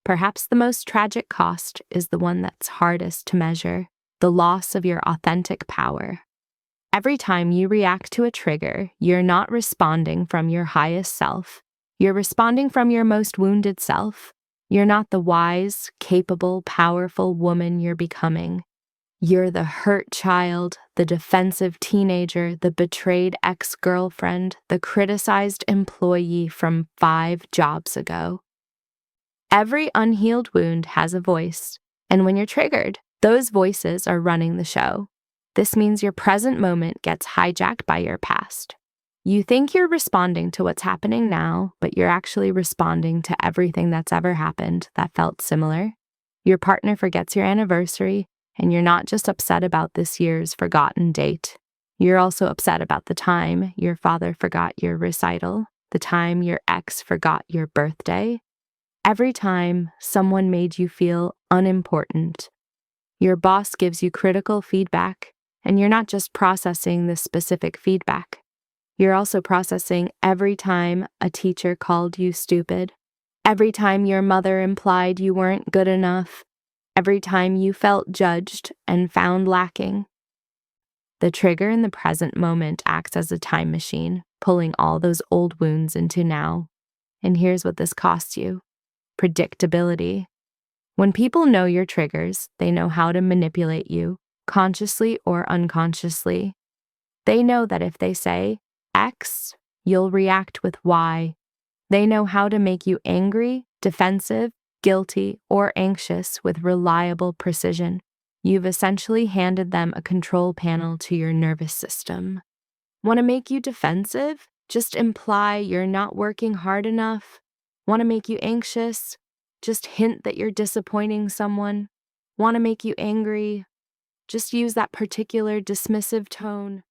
Perhaps the most tragic cost is the one that's hardest to measure, the loss of your authentic power. Every time you react to a trigger, you're not responding from your highest self. You're responding from your most wounded self. You're not the wise, capable, powerful woman you're becoming. You're the hurt child, the defensive teenager, the betrayed ex-girlfriend, the criticized employee from 5 jobs ago. Every unhealed wound has a voice, and when you're triggered, those voices are running the show. This means your present moment gets hijacked by your past. You think you're responding to what's happening now, but you're actually responding to everything that's ever happened that felt similar. Your partner forgets your anniversary, and you're not just upset about this year's forgotten date. You're also upset about the time your father forgot your recital, the time your ex forgot your birthday. Every time someone made you feel unimportant. Your boss gives you critical feedback, and you're not just processing this specific feedback. You're also processing every time a teacher called you stupid, every time your mother implied you weren't good enough, every time you felt judged and found lacking. The trigger in the present moment acts as a time machine, pulling all those old wounds into now. And here's what this costs you: predictability. When people know your triggers, they know how to manipulate you, consciously or unconsciously. They know that if they say X, you'll react with Y. They know how to make you angry, defensive, guilty, or anxious with reliable precision. You've essentially handed them a control panel to your nervous system. Want to make you defensive? Just imply you're not working hard enough. Want to make you anxious? Just hint that you're disappointing someone. Want to make you angry? Just use that particular dismissive tone.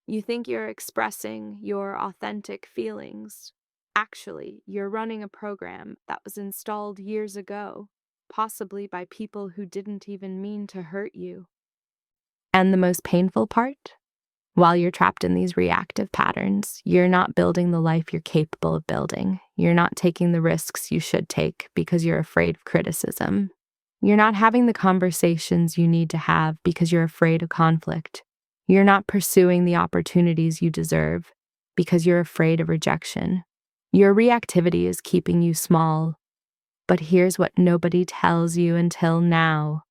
You think you're expressing your authentic feelings. Actually, you're running a program that was installed years ago, possibly by people who didn't even mean to hurt you. And the most painful part? While you're trapped in these reactive patterns, you're not building the life you're capable of building. You're not taking the risks you should take because you're afraid of criticism. You're not having the conversations you need to have because you're afraid of conflict. You're not pursuing the opportunities you deserve because you're afraid of rejection. Your reactivity is keeping you small. But here's what nobody tells you until now.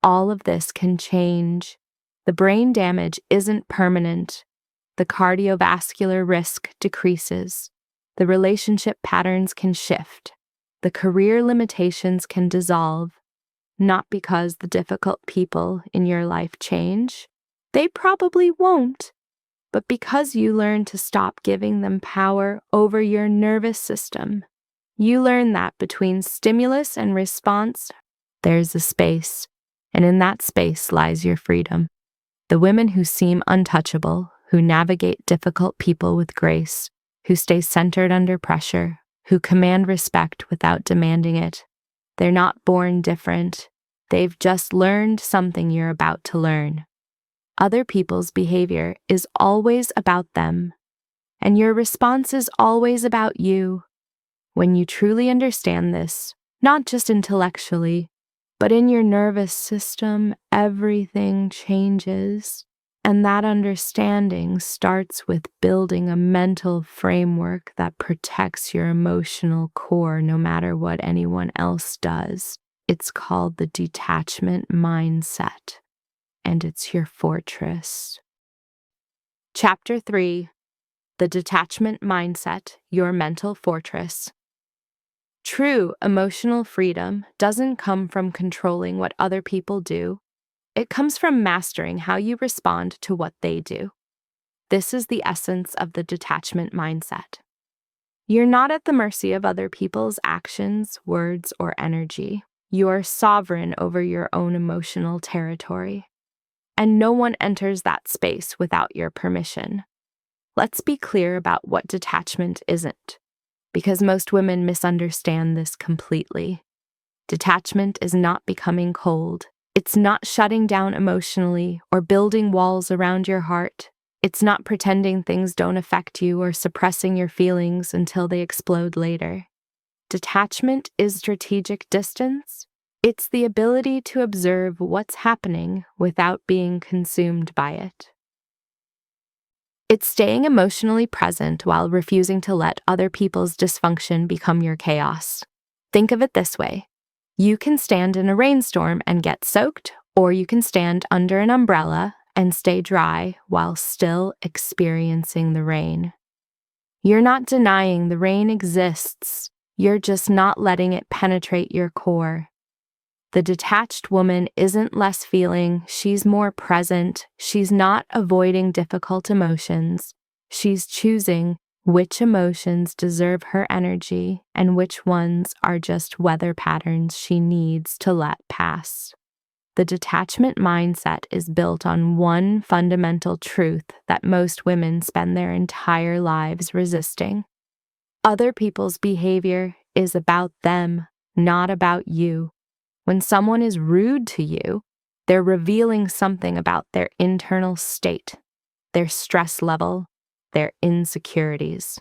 All of this can change. The brain damage isn't permanent. The cardiovascular risk decreases. The relationship patterns can shift. The career limitations can dissolve. Not because the difficult people in your life change. They probably won't. But because you learn to stop giving them power over your nervous system. You learn that between stimulus and response, there's a space. And in that space lies your freedom. The women who seem untouchable, who navigate difficult people with grace, who stay centered under pressure, who command respect without demanding it. They're not born different. They've just learned something you're about to learn. Other people's behavior is always about them, and your response is always about you. When you truly understand this, not just intellectually, but in your nervous system, everything changes. And that understanding starts with building a mental framework that protects your emotional core no matter what anyone else does. It's called the detachment mindset, and it's your fortress. Chapter 3: The Detachment Mindset, Your Mental Fortress. True emotional freedom doesn't come from controlling what other people do. It comes from mastering how you respond to what they do. This is the essence of the detachment mindset. You're not at the mercy of other people's actions, words, or energy. You're sovereign over your own emotional territory. And no one enters that space without your permission. Let's be clear about what detachment isn't, because most women misunderstand this completely. Detachment is not becoming cold. It's not shutting down emotionally or building walls around your heart. It's not pretending things don't affect you or suppressing your feelings until they explode later. Detachment is strategic distance. It's the ability to observe what's happening without being consumed by it. It's staying emotionally present while refusing to let other people's dysfunction become your chaos. Think of it this way. You can stand in a rainstorm and get soaked, or you can stand under an umbrella and stay dry while still experiencing the rain. You're not denying the rain exists. You're just not letting it penetrate your core. The detached woman isn't less feeling, she's more present. She's not avoiding difficult emotions. She's choosing which emotions deserve her energy and which ones are just weather patterns she needs to let pass. The detachment mindset is built on one fundamental truth that most women spend their entire lives resisting. Other people's behavior is about them, not about you. When someone is rude to you, they're revealing something about their internal state, their stress level, their insecurities,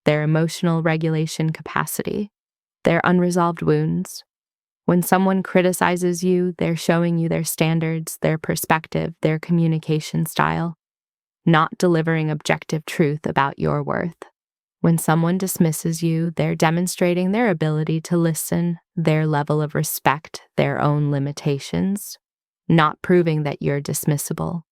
their emotional regulation capacity, their unresolved wounds. When someone criticizes you, they're showing you their standards, their perspective, their communication style, not delivering objective truth about your worth. When someone dismisses you, they're demonstrating their ability to listen, their level of respect, their own limitations, not proving that you're dismissible.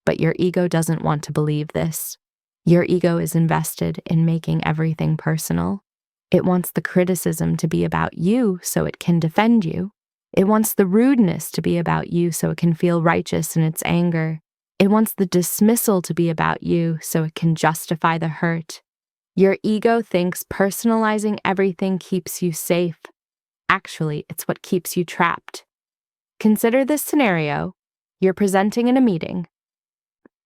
But your ego doesn't want to believe this. Your ego is invested in making everything personal. It wants the criticism to be about you so it can defend you. It wants the rudeness to be about you so it can feel righteous in its anger. It wants the dismissal to be about you so it can justify the hurt. Your ego thinks personalizing everything keeps you safe. Actually, it's what keeps you trapped. Consider this scenario. You're presenting in a meeting.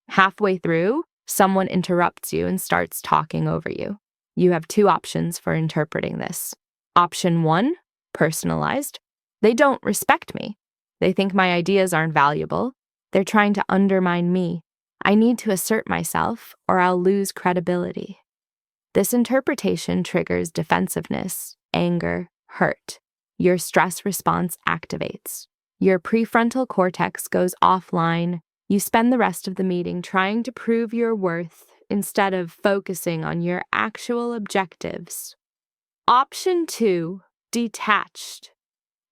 Halfway through, someone interrupts you and starts talking over you. You have two options for interpreting this. Option 1, personalized. They don't respect me. They think my ideas aren't valuable. They're trying to undermine me. I need to assert myself or I'll lose credibility. This interpretation triggers defensiveness, anger, hurt. Your stress response activates. Your prefrontal cortex goes offline. You spend the rest of the meeting trying to prove your worth instead of focusing on your actual objectives. Option 2, detached.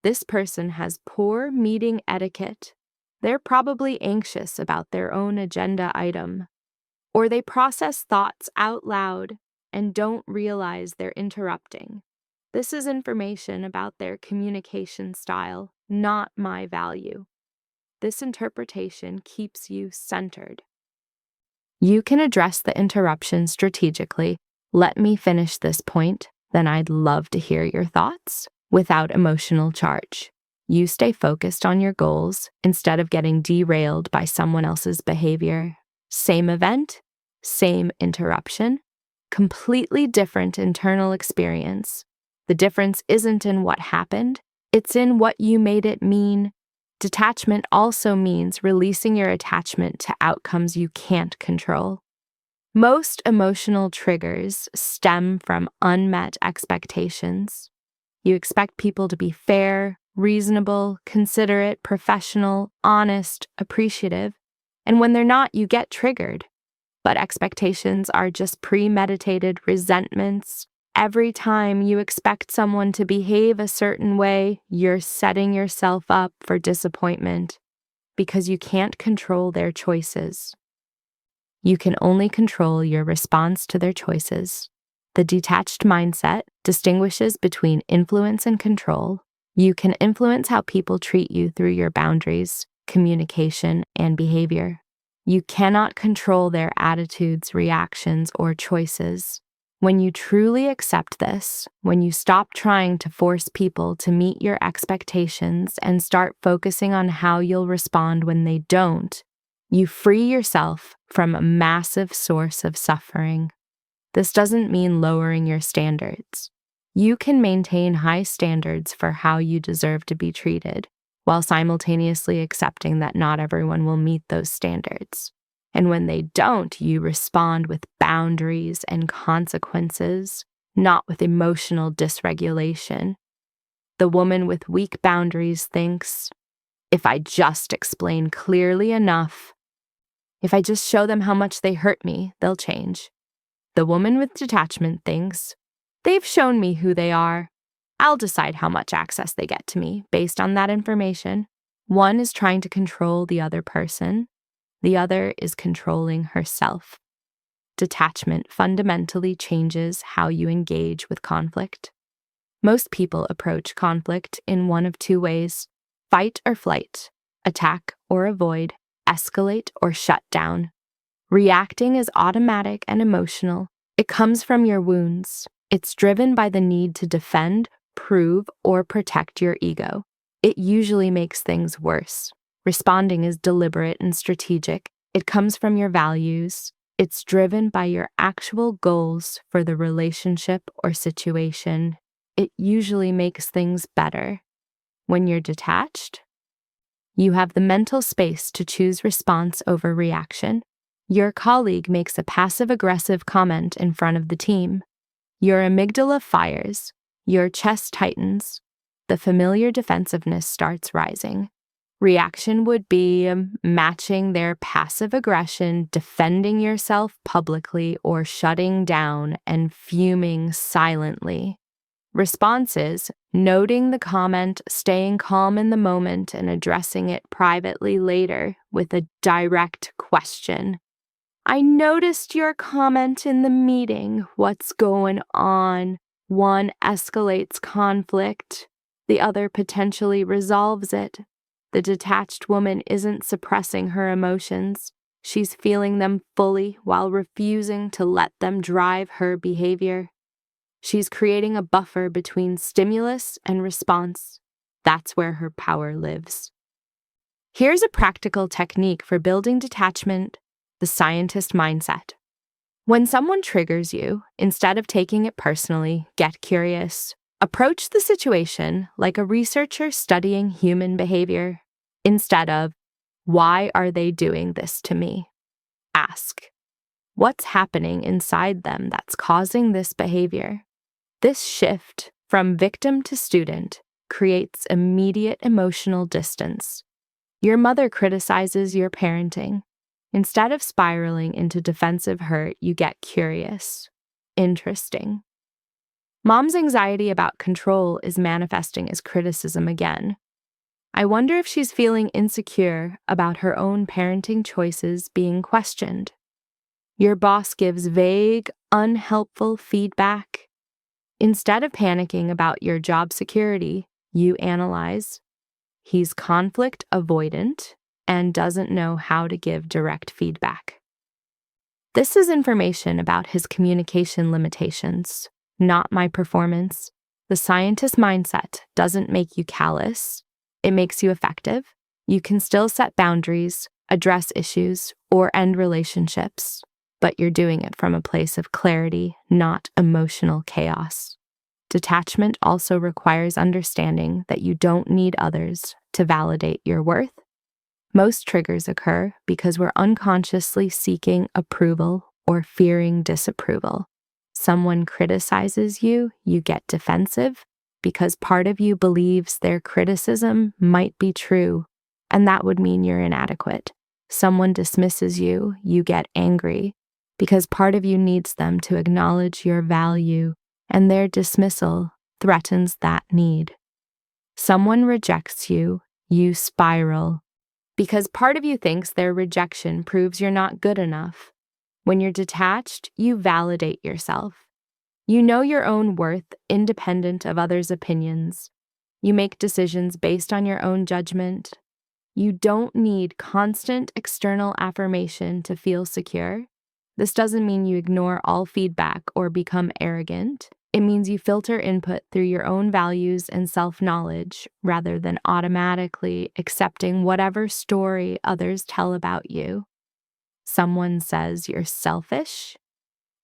This person has poor meeting etiquette. They're probably anxious about their own agenda item, or they process thoughts out loud and don't realize they're interrupting. This is information about their communication style, not my value. This interpretation keeps you centered. You can address the interruption strategically. Let me finish this point, then I'd love to hear your thoughts without emotional charge. You stay focused on your goals instead of getting derailed by someone else's behavior. Same event, same interruption, completely different internal experience. The difference isn't in what happened, it's in what you made it mean. Detachment also means releasing your attachment to outcomes you can't control. Most emotional triggers stem from unmet expectations. You expect people to be fair, reasonable, considerate, professional, honest, appreciative, and when they're not, you get triggered. But expectations are just premeditated resentments. Every time you expect someone to behave a certain way, you're setting yourself up for disappointment because you can't control their choices. You can only control your response to their choices. The detached mindset distinguishes between influence and control. You can influence how people treat you through your boundaries, communication, and behavior. You cannot control their attitudes, reactions, or choices. When you truly accept this, when you stop trying to force people to meet your expectations and start focusing on how you'll respond when they don't, you free yourself from a massive source of suffering. This doesn't mean lowering your standards. You can maintain high standards for how you deserve to be treated, while simultaneously accepting that not everyone will meet those standards. And when they don't, you respond with boundaries and consequences, not with emotional dysregulation. The woman with weak boundaries thinks, if I just explain clearly enough, if I just show them how much they hurt me, they'll change. The woman with detachment thinks, they've shown me who they are. I'll decide how much access they get to me based on that information. One is trying to control the other person. The other is controlling herself. Detachment fundamentally changes how you engage with conflict. Most people approach conflict in one of two ways: fight or flight, attack or avoid, escalate or shut down. Reacting is automatic and emotional. It comes from your wounds. It's driven by the need to defend, prove, or protect your ego. It usually makes things worse. Responding is deliberate and strategic. It comes from your values. It's driven by your actual goals for the relationship or situation. It usually makes things better. When you're detached, you have the mental space to choose response over reaction. Your colleague makes a passive-aggressive comment in front of the team. Your amygdala fires. Your chest tightens. The familiar defensiveness starts rising. Reaction would be matching their passive aggression, defending yourself publicly, or shutting down and fuming silently. Response is noting the comment, staying calm in the moment, and addressing it privately later with a direct question. I noticed your comment in the meeting. What's going on? One escalates conflict. The other potentially resolves it. The detached woman isn't suppressing her emotions. She's feeling them fully while refusing to let them drive her behavior. She's creating a buffer between stimulus and response. That's where her power lives. Here's a practical technique for building detachment: the scientist mindset. When someone triggers you, instead of taking it personally, get curious. Approach the situation like a researcher studying human behavior. Instead of, "Why are they doing this to me?" Ask, "What's happening inside them that's causing this behavior?" This shift from victim to student creates immediate emotional distance. Your mother criticizes your parenting. Instead of spiraling into defensive hurt, you get curious. Interesting. Mom's anxiety about control is manifesting as criticism again. I wonder if she's feeling insecure about her own parenting choices being questioned. Your boss gives vague, unhelpful feedback. Instead of panicking about your job security, you analyze, "He's conflict avoidant and doesn't know how to give direct feedback." This is information about his communication limitations, not my performance. The scientist mindset doesn't make you callous. It makes you effective. You can still set boundaries, address issues, or end relationships, but you're doing it from a place of clarity, not emotional chaos. Detachment also requires understanding that you don't need others to validate your worth. Most triggers occur because we're unconsciously seeking approval or fearing disapproval. Someone criticizes you, you get defensive because part of you believes their criticism might be true, and that would mean you're inadequate. Someone dismisses you, you get angry because part of you needs them to acknowledge your value, and their dismissal threatens that need. Someone rejects you, you spiral because part of you thinks their rejection proves you're not good enough. When you're detached, you validate yourself. You know your own worth independent of others' opinions. You make decisions based on your own judgment. You don't need constant external affirmation to feel secure. This doesn't mean you ignore all feedback or become arrogant. It means you filter input through your own values and self-knowledge rather than automatically accepting whatever story others tell about you. Someone says you're selfish.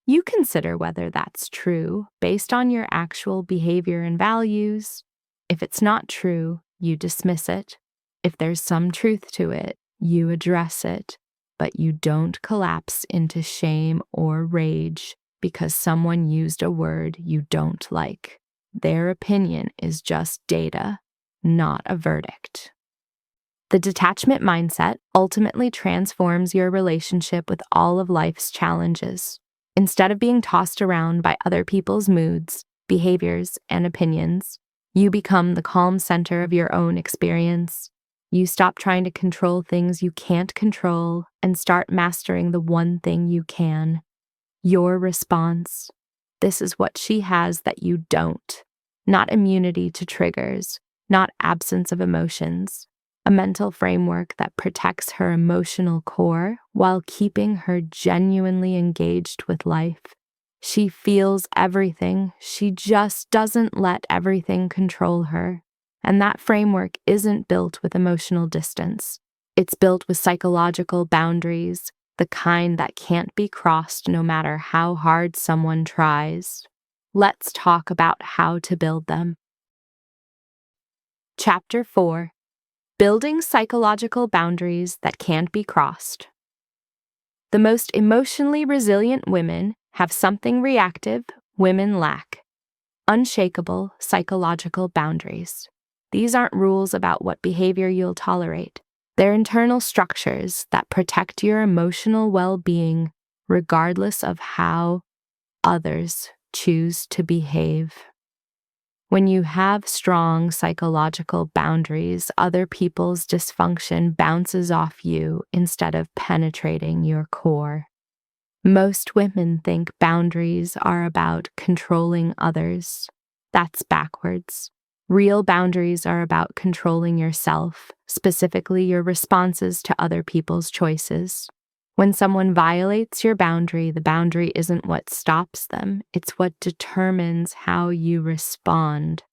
You consider whether that's true based on your actual behavior and values. If it's not true, you dismiss it. If there's some truth to it, you address it, but you don't collapse into shame or rage because someone used a word you don't like. Their opinion is just data, not a verdict. The detachment mindset ultimately transforms your relationship with all of life's challenges. Instead of being tossed around by other people's moods, behaviors, and opinions, you become the calm center of your own experience. You stop trying to control things you can't control and start mastering the one thing you can: your response. This is what she has that you don't. Not immunity to triggers, not absence of emotions. A mental framework that protects her emotional core while keeping her genuinely engaged with life. She feels everything. She just doesn't let everything control her. And that framework isn't built with emotional distance. It's built with psychological boundaries, the kind that can't be crossed no matter how hard someone tries. Let's talk about how to build them. Chapter 4: Building psychological boundaries that can't be crossed. The most emotionally resilient women have something reactive women lack: unshakable psychological boundaries. These aren't rules about what behavior you'll tolerate. They're internal structures that protect your emotional well-being regardless of how others choose to behave. When you have strong psychological boundaries, other people's dysfunction bounces off you instead of penetrating your core. Most women think boundaries are about controlling others. That's backwards. Real boundaries are about controlling yourself, specifically your responses to other people's choices. When someone violates your boundary, the boundary isn't what stops them, it's what determines how you respond.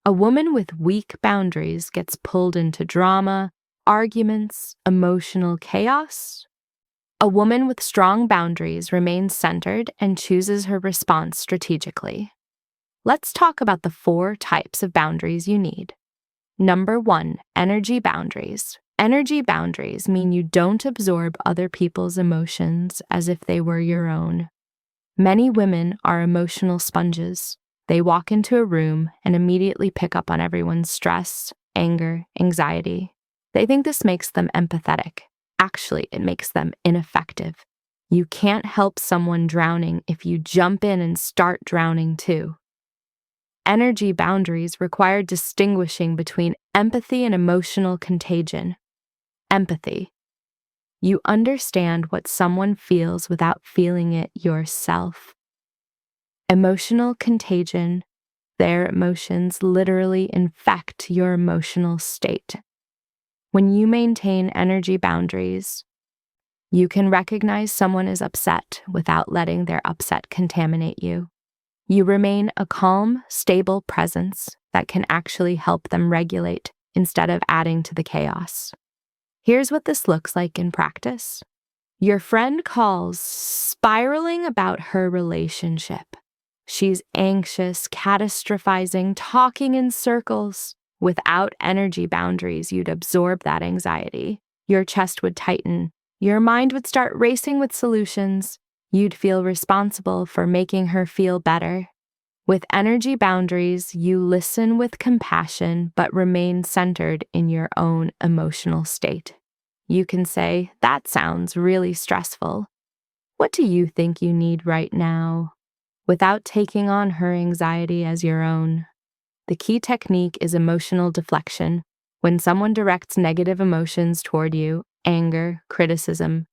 A woman with weak boundaries gets pulled into drama, arguments, emotional chaos. A woman with strong boundaries remains centered and chooses her response strategically. Let's talk about the 4 types of boundaries you need. Number 1, energy boundaries. Energy boundaries mean you don't absorb other people's emotions as if they were your own. Many women are emotional sponges. They walk into a room and immediately pick up on everyone's stress, anger, anxiety. They think this makes them empathetic. Actually, it makes them ineffective. You can't help someone drowning if you jump in and start drowning too. Energy boundaries require distinguishing between empathy and emotional contagion. Empathy. You understand what someone feels without feeling it yourself. Emotional contagion. Their emotions literally infect your emotional state. When you maintain energy boundaries, you can recognize someone is upset without letting their upset contaminate you. You remain a calm, stable presence that can actually help them regulate instead of adding to the chaos. Here's what this looks like in practice. Your friend calls, spiraling about her relationship. She's anxious, catastrophizing, talking in circles. Without energy boundaries, you'd absorb that anxiety. Your chest would tighten. Your mind would start racing with solutions. You'd feel responsible for making her feel better. With energy boundaries, you listen with compassion but remain centered in your own emotional state. You can say, "That sounds really stressful. What do you think you need right now?" without taking on her anxiety as your own. The key technique is emotional deflection. When someone directs negative emotions toward you, anger, criticism,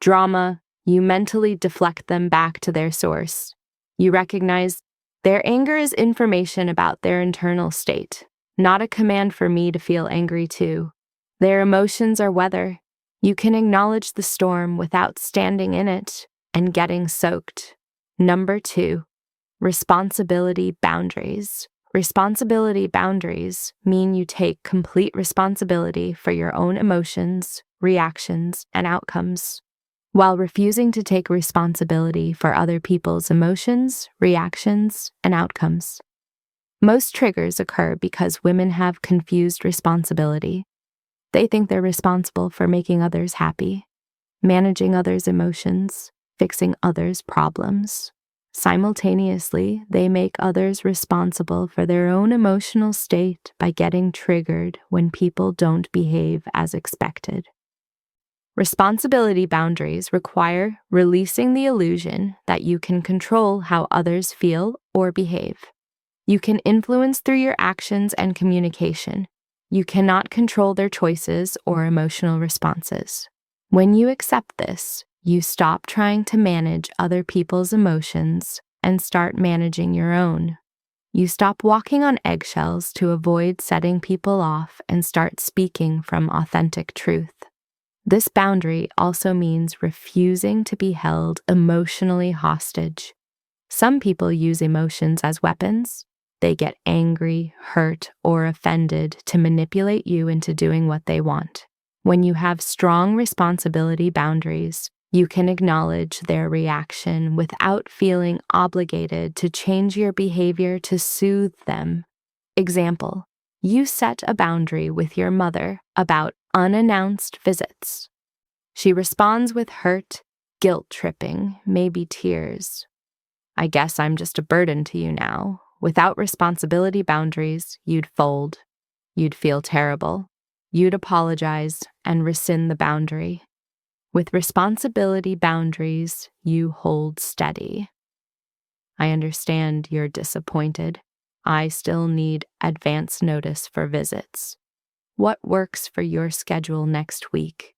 drama, you mentally deflect them back to their source. You recognize their anger is information about their internal state, not a command for me to feel angry too. Their emotions are weather. You can acknowledge the storm without standing in it and getting soaked. Number 2, responsibility boundaries. Responsibility boundaries mean you take complete responsibility for your own emotions, reactions, and outcomes, while refusing to take responsibility for other people's emotions, reactions, and outcomes. Most triggers occur because women have confused responsibility. They think they're responsible for making others happy, managing others' emotions, fixing others' problems. Simultaneously, they make others responsible for their own emotional state by getting triggered when people don't behave as expected. Responsibility boundaries require releasing the illusion that you can control how others feel or behave. You can influence through your actions and communication. You cannot control their choices or emotional responses. When you accept this, you stop trying to manage other people's emotions and start managing your own. You stop walking on eggshells to avoid setting people off and start speaking from authentic truth. This boundary also means refusing to be held emotionally hostage. Some people use emotions as weapons. They get angry, hurt, or offended to manipulate you into doing what they want. When you have strong responsibility boundaries, you can acknowledge their reaction without feeling obligated to change your behavior to soothe them. Example, you set a boundary with your mother about unannounced visits. She responds with hurt, guilt-tripping, maybe tears. "I guess I'm just a burden to you now." Without responsibility boundaries, you'd fold. You'd feel terrible. You'd apologize and rescind the boundary. With responsibility boundaries, you hold steady. "I understand you're disappointed. I still need advance notice for visits. What works for your schedule next week?"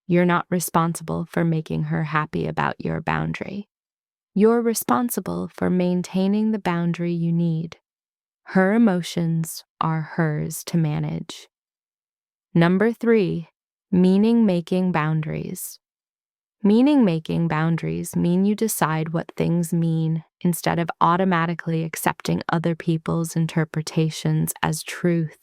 You're not responsible for making her happy about your boundary. You're responsible for maintaining the boundary you need. Her emotions are hers to manage. Number 3, meaning-making boundaries. Meaning-making boundaries mean you decide what things mean instead of automatically accepting other people's interpretations as truth.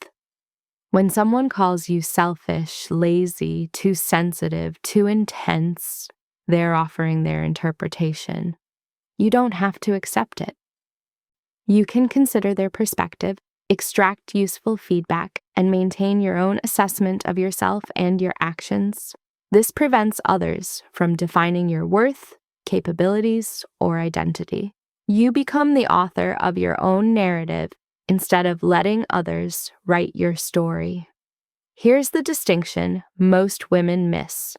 When someone calls you selfish, lazy, too sensitive, too intense, they're offering their interpretation. You don't have to accept it. You can consider their perspective, extract useful feedback, and maintain your own assessment of yourself and your actions. This prevents others from defining your worth, capabilities, or identity. You become the author of your own narrative instead of letting others write your story. Here's the distinction most women miss.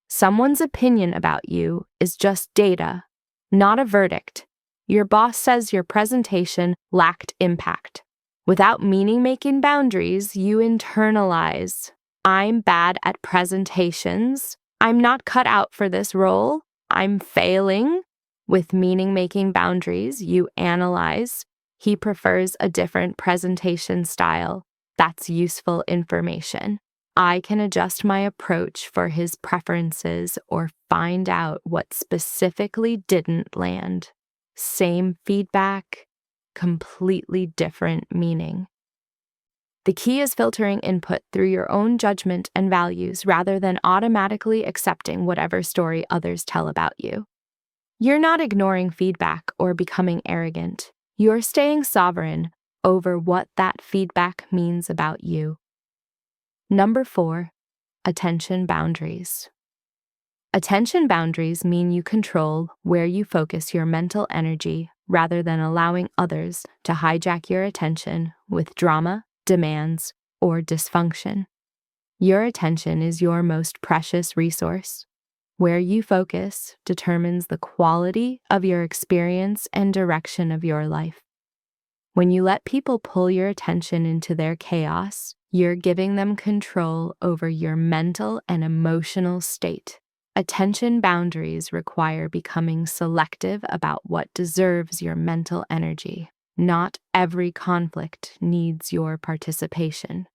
Someone's opinion about you is just data, not a verdict. Your boss says your presentation lacked impact. Without meaning-making boundaries, you internalize. I'm bad at presentations. I'm not cut out for this role. I'm failing. With meaning-making boundaries, you analyze. He prefers a different presentation style. That's useful information. I can adjust my approach for his preferences or find out what specifically didn't land. Same feedback, completely different meaning. The key is filtering input through your own judgment and values rather than automatically accepting whatever story others tell about you. You're not ignoring feedback or becoming arrogant. You're staying sovereign over what that feedback means about you. Number 4, attention boundaries. Attention boundaries mean you control where you focus your mental energy rather than allowing others to hijack your attention with drama, demands, or dysfunction. Your attention is your most precious resource. Where you focus determines the quality of your experience and direction of your life. When you let people pull your attention into their chaos, you're giving them control over your mental and emotional state. Attention boundaries require becoming selective about what deserves your mental energy. Not every conflict needs your participation.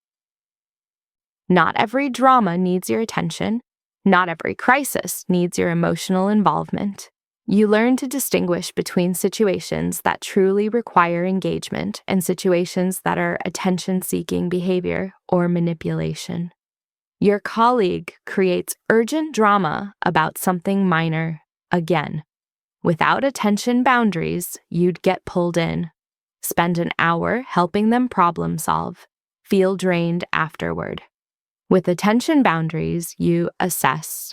Not every drama needs your attention. Not every crisis needs your emotional involvement. You learn to distinguish between situations that truly require engagement and situations that are attention-seeking behavior or manipulation. Your colleague creates urgent drama about something minor again. Without attention boundaries, you'd get pulled in. Spend an hour helping them problem solve. Feel drained afterward. With attention boundaries, you assess.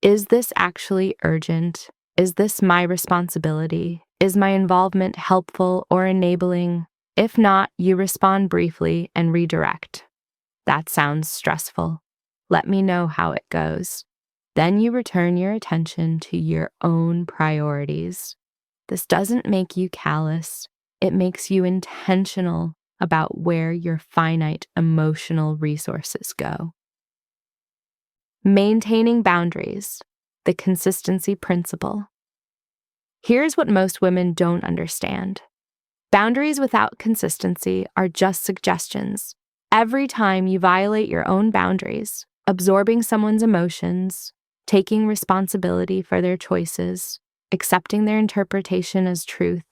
Is this actually urgent? Is this my responsibility? Is my involvement helpful or enabling? If not, you respond briefly and redirect. That sounds stressful. Let me know how it goes. Then you return your attention to your own priorities. This doesn't make you callous. It makes you intentional about where your finite emotional resources go. Maintaining boundaries, the consistency principle. Here's what most women don't understand. Boundaries without consistency are just suggestions. Every time you violate your own boundaries, absorbing someone's emotions, taking responsibility for their choices, accepting their interpretation as truth,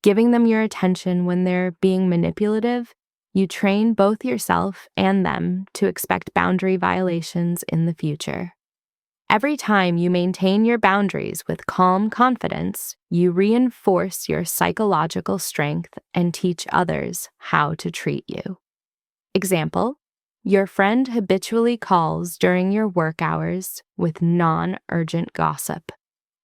giving them your attention when they're being manipulative, you train both yourself and them to expect boundary violations in the future. Every time you maintain your boundaries with calm confidence, you reinforce your psychological strength and teach others how to treat you. Example, your friend habitually calls during your work hours with non-urgent gossip.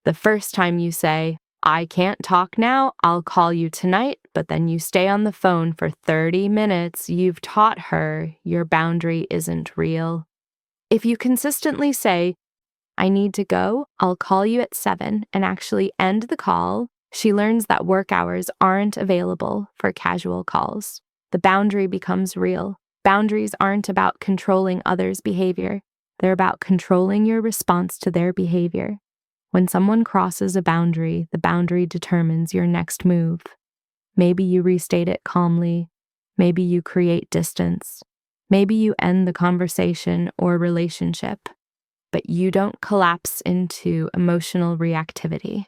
The first time you say, I can't talk now, I'll call you tonight, but then you stay on the phone for 30 minutes, you've taught her your boundary isn't real. If you consistently say, I need to go, I'll call you at 7, and actually end the call, she learns that work hours aren't available for casual calls. The boundary becomes real. Boundaries aren't about controlling others' behavior. They're about controlling your response to their behavior. When someone crosses a boundary, the boundary determines your next move. Maybe you restate it calmly, Maybe you create distance. Maybe you end the conversation or relationship, but you don't collapse into emotional reactivity.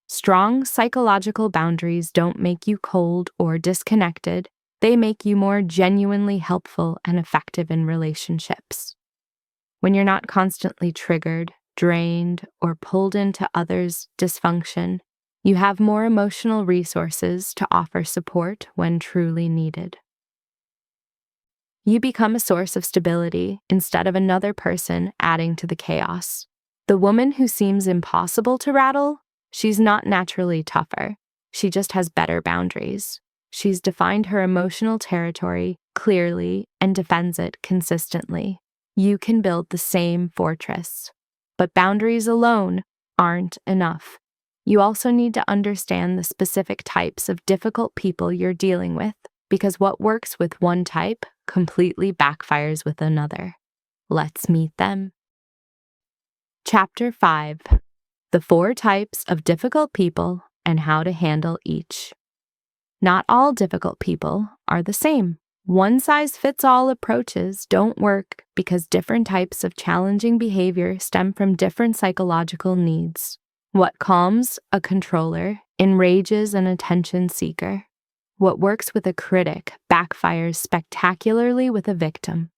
Strong psychological boundaries don't make you cold or disconnected. They make you more genuinely helpful and effective in relationships. When you're not constantly triggered, drained, or pulled into others' dysfunction, you have more emotional resources to offer support when truly needed. You become a source of stability instead of another person adding to the chaos. The woman who seems impossible to rattle, she's not naturally tougher. She just has better boundaries. She's defined her emotional territory clearly and defends it consistently. You can build the same fortress. But boundaries alone aren't enough. You also need to understand the specific types of difficult people you're dealing with, because what works with one type completely backfires with another. Let's meet them. Chapter 5: The 4 Types of Difficult People and How to Handle Each. Not all difficult people are the same. One-size-fits-all approaches don't work because different types of challenging behavior stem from different psychological needs. What calms a controller enrages an attention seeker. What works with a critic backfires spectacularly with a victim.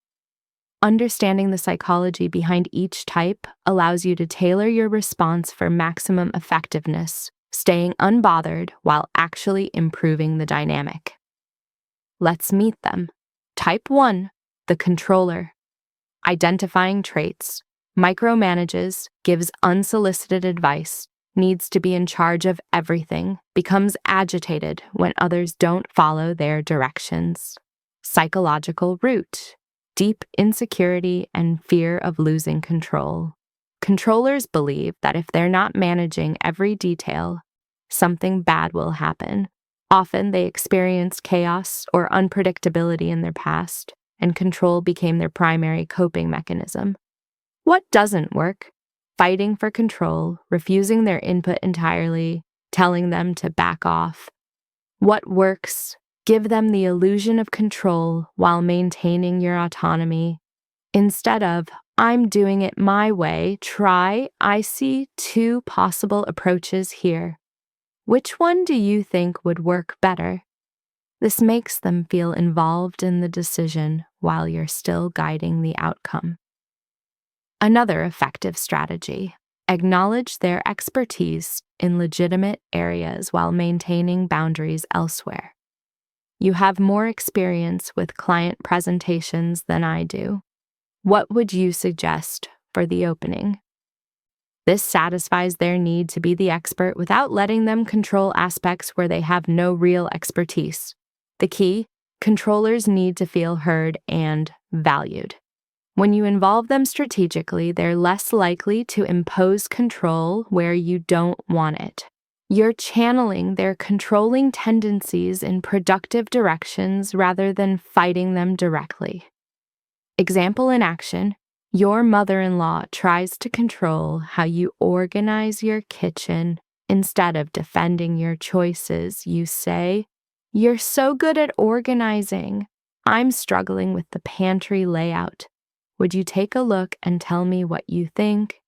Understanding the psychology behind each type allows you to tailor your response for maximum effectiveness, staying unbothered while actually improving the dynamic. Let's meet them. Type 1, the controller. Identifying traits. Micromanages, gives unsolicited advice, needs to be in charge of everything, becomes agitated when others don't follow their directions. Psychological root. Deep insecurity and fear of losing control. Controllers believe that if they're not managing every detail, something bad will happen. Often they experienced chaos or unpredictability in their past, and control became their primary coping mechanism. What doesn't work? Fighting for control, refusing their input entirely, telling them to back off. What works? Give them the illusion of control while maintaining your autonomy. Instead of, I'm doing it my way, try, I see 2 possible approaches here. Which one do you think would work better? This makes them feel involved in the decision while you're still guiding the outcome. Another effective strategy: acknowledge their expertise in legitimate areas while maintaining boundaries elsewhere. You have more experience with client presentations than I do. What would you suggest for the opening? This satisfies their need to be the expert without letting them control aspects where they have no real expertise. The key: controllers need to feel heard and valued. When you involve them strategically, they're less likely to impose control where you don't want it. You're channeling their controlling tendencies in productive directions rather than fighting them directly. Example in action: your mother-in-law tries to control how you organize your kitchen. Instead of defending your choices, you say, "You're so good at organizing. I'm struggling with the pantry layout. Would you take a look and tell me what you think?"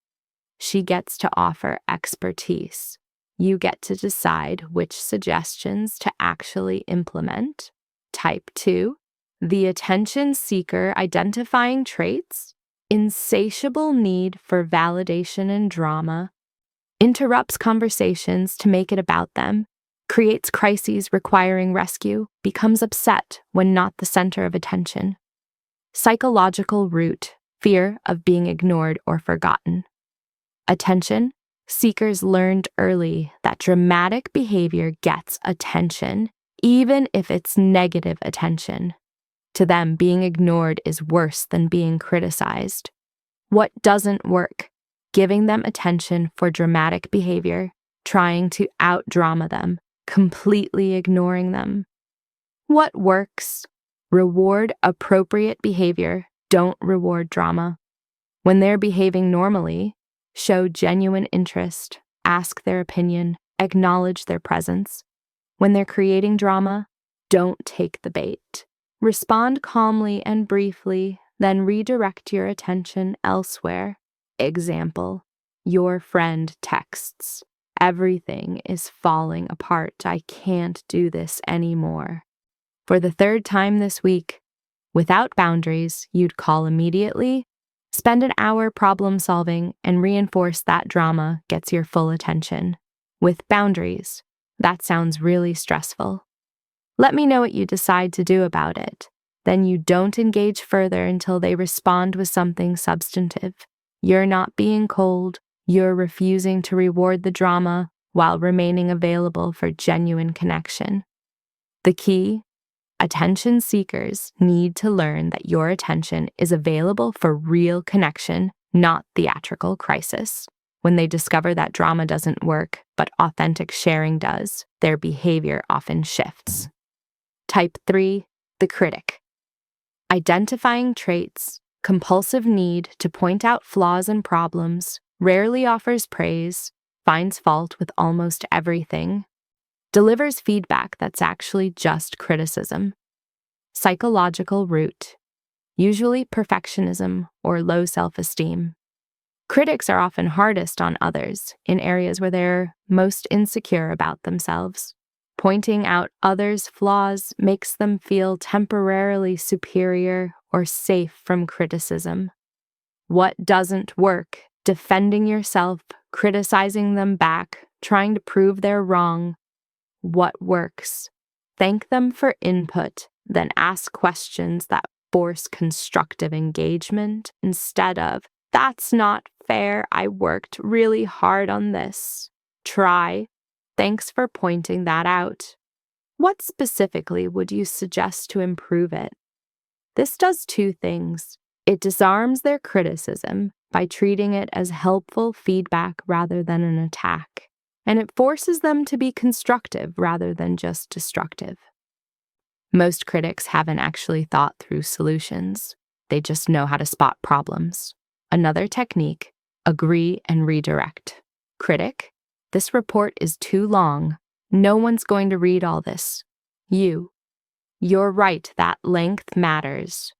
She gets to offer expertise. You get to decide which suggestions to actually implement. Type 2, the attention seeker. Identifying traits: insatiable need for validation and drama, interrupts conversations to make it about them, creates crises requiring rescue, becomes upset when not the center of attention. Psychological root: fear of being ignored or forgotten. Attention seekers learned early that dramatic behavior gets attention, even if it's negative attention. To them, being ignored is worse than being criticized. What doesn't work? Giving them attention for dramatic behavior, trying to out-drama them, completely ignoring them. What works? Reward appropriate behavior, don't reward drama. When they're behaving normally, show genuine interest, ask their opinion, acknowledge their presence. When they're creating drama, Don't take the bait. Respond calmly and briefly, then redirect your attention elsewhere. Example, your friend texts, "Everything is falling apart. I can't do this anymore." For the third time this week, without boundaries, you'd call immediately, spend an hour problem solving, and reinforce that drama gets your full attention. With boundaries, that sounds really stressful. Let me know what you decide to do about it. Then you don't engage further until they respond with something substantive. You're not being cold, you're refusing to reward the drama while remaining available for genuine connection. The key: attention seekers need to learn that your attention is available for real connection, not theatrical crisis. When they discover that drama doesn't work, but authentic sharing does, their behavior often shifts. Type 3, the critic. Identifying traits, compulsive need to point out flaws and problems, rarely offers praise, finds fault with almost everything, delivers feedback that's actually just criticism. Psychological root, usually perfectionism or low self-esteem. Critics are often hardest on others in areas where they're most insecure about themselves. Pointing out others' flaws makes them feel temporarily superior or safe from criticism. What doesn't work? Defending yourself, criticizing them back, trying to prove they're wrong. What works? Thank them for input, then ask questions that force constructive engagement instead of, "That's not fair, I worked really hard on this." Try, "Thanks for pointing that out. What specifically would you suggest to improve it?" This does two things. It disarms their criticism by treating it as helpful feedback rather than an attack, and it forces them to be constructive rather than just destructive. Most critics haven't actually thought through solutions. They just know how to spot problems. Another technique: agree and redirect. Critic: "This report is too long. No one's going to read all this." You're right, that length matters.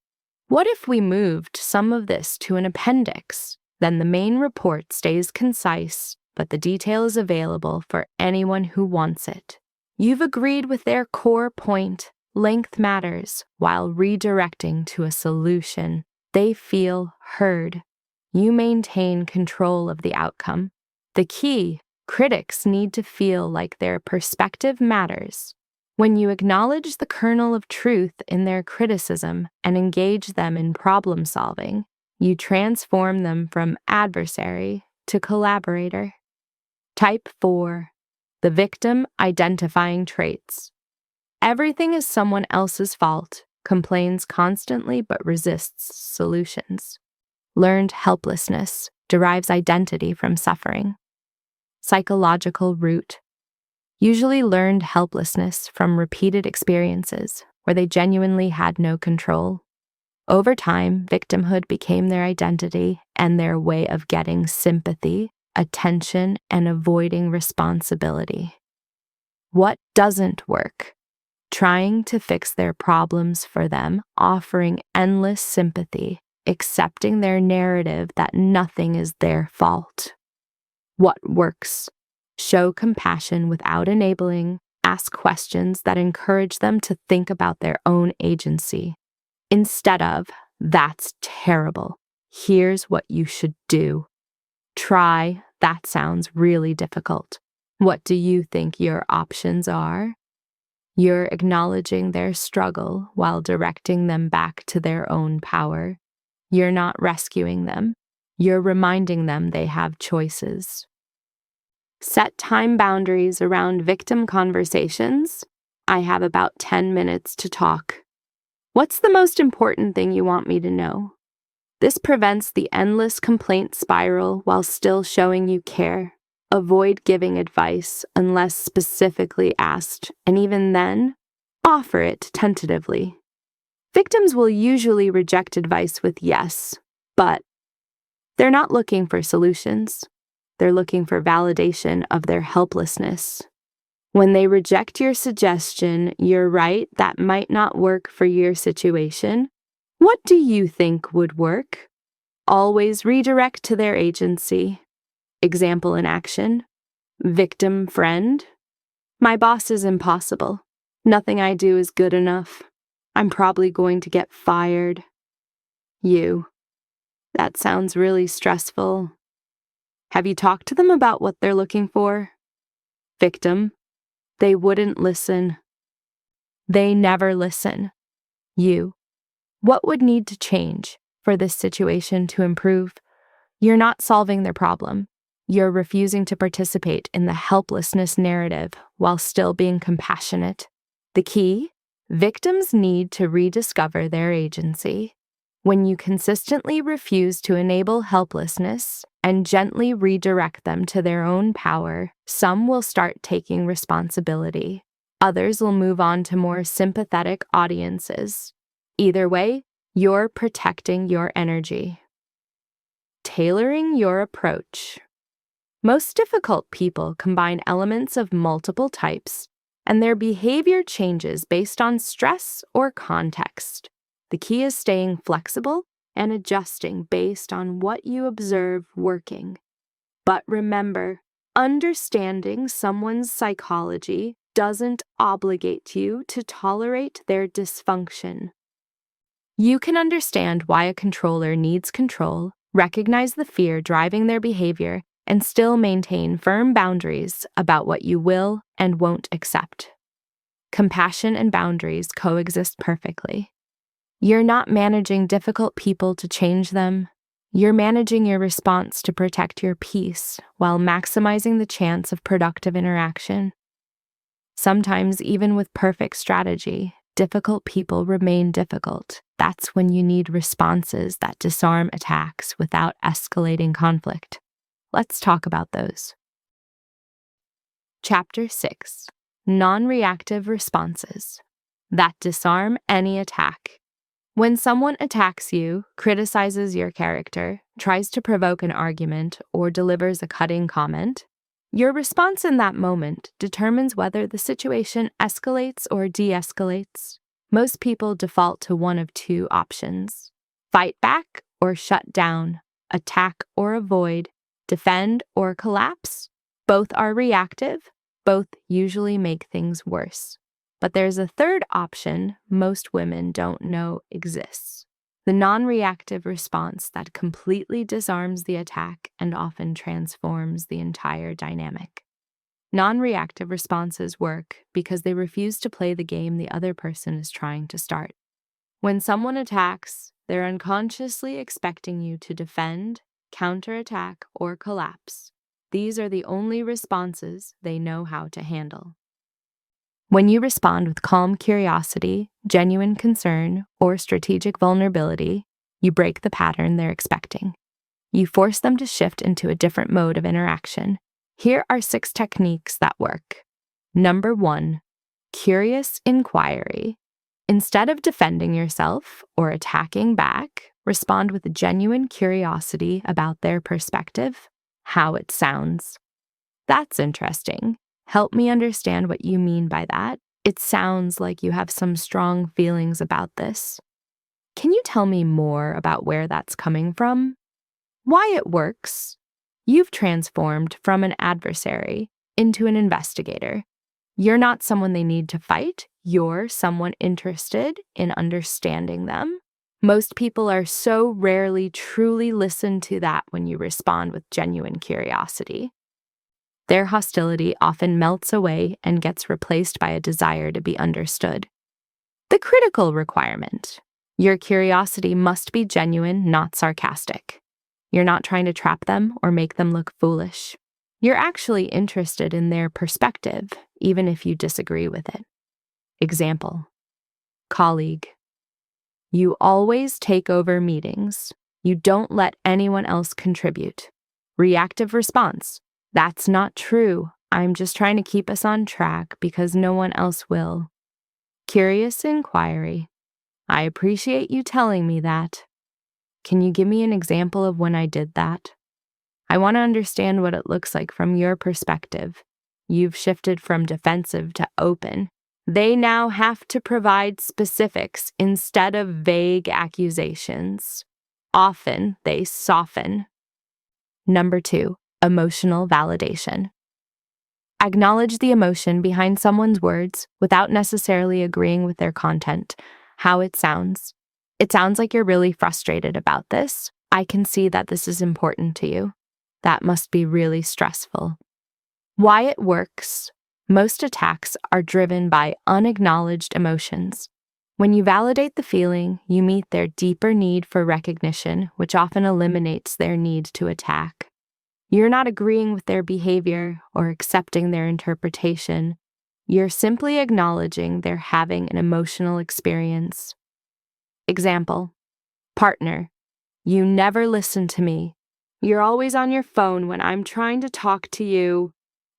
What if we moved some of this to an appendix? Then the main report stays concise, but the detail is available for anyone who wants it. You've agreed with their core point. Length matters, while redirecting to a solution. They feel heard. You maintain control of the outcome. The key: critics need to feel like their perspective matters. When you acknowledge the kernel of truth in their criticism and engage them in problem solving, you transform them from adversary to collaborator. Type 4, the victim identifying traits. Everything is someone else's fault, complains constantly but resists solutions. Learned helplessness derives identity from suffering. Psychological root, usually learned helplessness from repeated experiences where they genuinely had no control. Over time, victimhood became their identity and their way of getting sympathy, attention, and avoiding responsibility. What doesn't work? Trying to fix their problems for them, offering endless sympathy, accepting their narrative that nothing is their fault. What works? Show compassion without enabling, ask questions that encourage them to think about their own agency. Instead of, "That's terrible. Here's what you should do." Try, "That sounds really difficult. What do you think your options are?" You're acknowledging their struggle while directing them back to their own power. You're not rescuing them. You're reminding them they have choices. Set time boundaries around victim conversations. I have about 10 minutes to talk. What's the most important thing you want me to know? This prevents the endless complaint spiral while still showing you care. Avoid giving advice unless specifically asked, and even then, offer it tentatively. Victims will usually reject advice with yes, but they're not looking for solutions. They're looking for validation of their helplessness. When they reject your suggestion, you're right, that might not work for your situation. What do you think would work? Always redirect to their agency. Example in action. Victim friend. My boss is impossible. Nothing I do is good enough. I'm probably going to get fired. You. That sounds really stressful. Have you talked to them about what they're looking for? Victim. They wouldn't listen. They never listen. You. What would need to change for this situation to improve? You're not solving their problem. You're refusing to participate in the helplessness narrative while still being compassionate. The key? Victims need to rediscover their agency. When you consistently refuse to enable helplessness and gently redirect them to their own power, some will start taking responsibility. Others will move on to more sympathetic audiences. Either way, you're protecting your energy. Tailoring your approach. Most difficult people combine elements of multiple types, and their behavior changes based on stress or context. The key is staying flexible and adjusting based on what you observe working. But remember, understanding someone's psychology doesn't obligate you to tolerate their dysfunction. You can understand why a controller needs control, recognize the fear driving their behavior, and still maintain firm boundaries about what you will and won't accept. Compassion and boundaries coexist perfectly. You're not managing difficult people to change them. You're managing your response to protect your peace while maximizing the chance of productive interaction. Sometimes, even with perfect strategy, difficult people remain difficult. That's when you need responses that disarm attacks without escalating conflict. Let's talk about those. Chapter 6. Non-reactive responses that disarm any attack. When someone attacks you, criticizes your character, tries to provoke an argument, or delivers a cutting comment, your response in that moment determines whether the situation escalates or de-escalates. Most people default to one of two options: fight back or shut down, attack or avoid, defend or collapse. Both are reactive. Both usually make things worse. But there's a third option most women don't know exists: the non-reactive response that completely disarms the attack and often transforms the entire dynamic. Non-reactive responses work because they refuse to play the game the other person is trying to start. When someone attacks, they're unconsciously expecting you to defend, counterattack, or collapse. These are the only responses they know how to handle. When you respond with calm curiosity, genuine concern, or strategic vulnerability, you break the pattern they're expecting. You force them to shift into a different mode of interaction. Here are 6 techniques that work. Number 1, curious inquiry. Instead of defending yourself or attacking back, respond with genuine curiosity about their perspective, how it sounds. That's interesting. Help me understand what you mean by that. It sounds like you have some strong feelings about this. Can you tell me more about where that's coming from? Why it works? You've transformed from an adversary into an investigator. You're not someone they need to fight. You're someone interested in understanding them. Most people are so rarely truly listened to that when you respond with genuine curiosity. Their hostility often melts away and gets replaced by a desire to be understood. The critical requirement. Your curiosity must be genuine, not sarcastic. You're not trying to trap them or make them look foolish. You're actually interested in their perspective, even if you disagree with it. Example: colleague. You always take over meetings. You don't let anyone else contribute. Reactive response. That's not true. I'm just trying to keep us on track because no one else will. Curious inquiry. I appreciate you telling me that. Can you give me an example of when I did that? I want to understand what it looks like from your perspective. You've shifted from defensive to open. They now have to provide specifics instead of vague accusations. Often, they soften. Number 2, emotional validation. Acknowledge the emotion behind someone's words without necessarily agreeing with their content, how it sounds. It sounds like you're really frustrated about this. I can see that this is important to you. That must be really stressful. Why it works. Most attacks are driven by unacknowledged emotions. When you validate the feeling, you meet their deeper need for recognition, which often eliminates their need to attack. You're not agreeing with their behavior or accepting their interpretation. You're simply acknowledging they're having an emotional experience. Example: partner, you never listen to me. You're always on your phone when I'm trying to talk to you.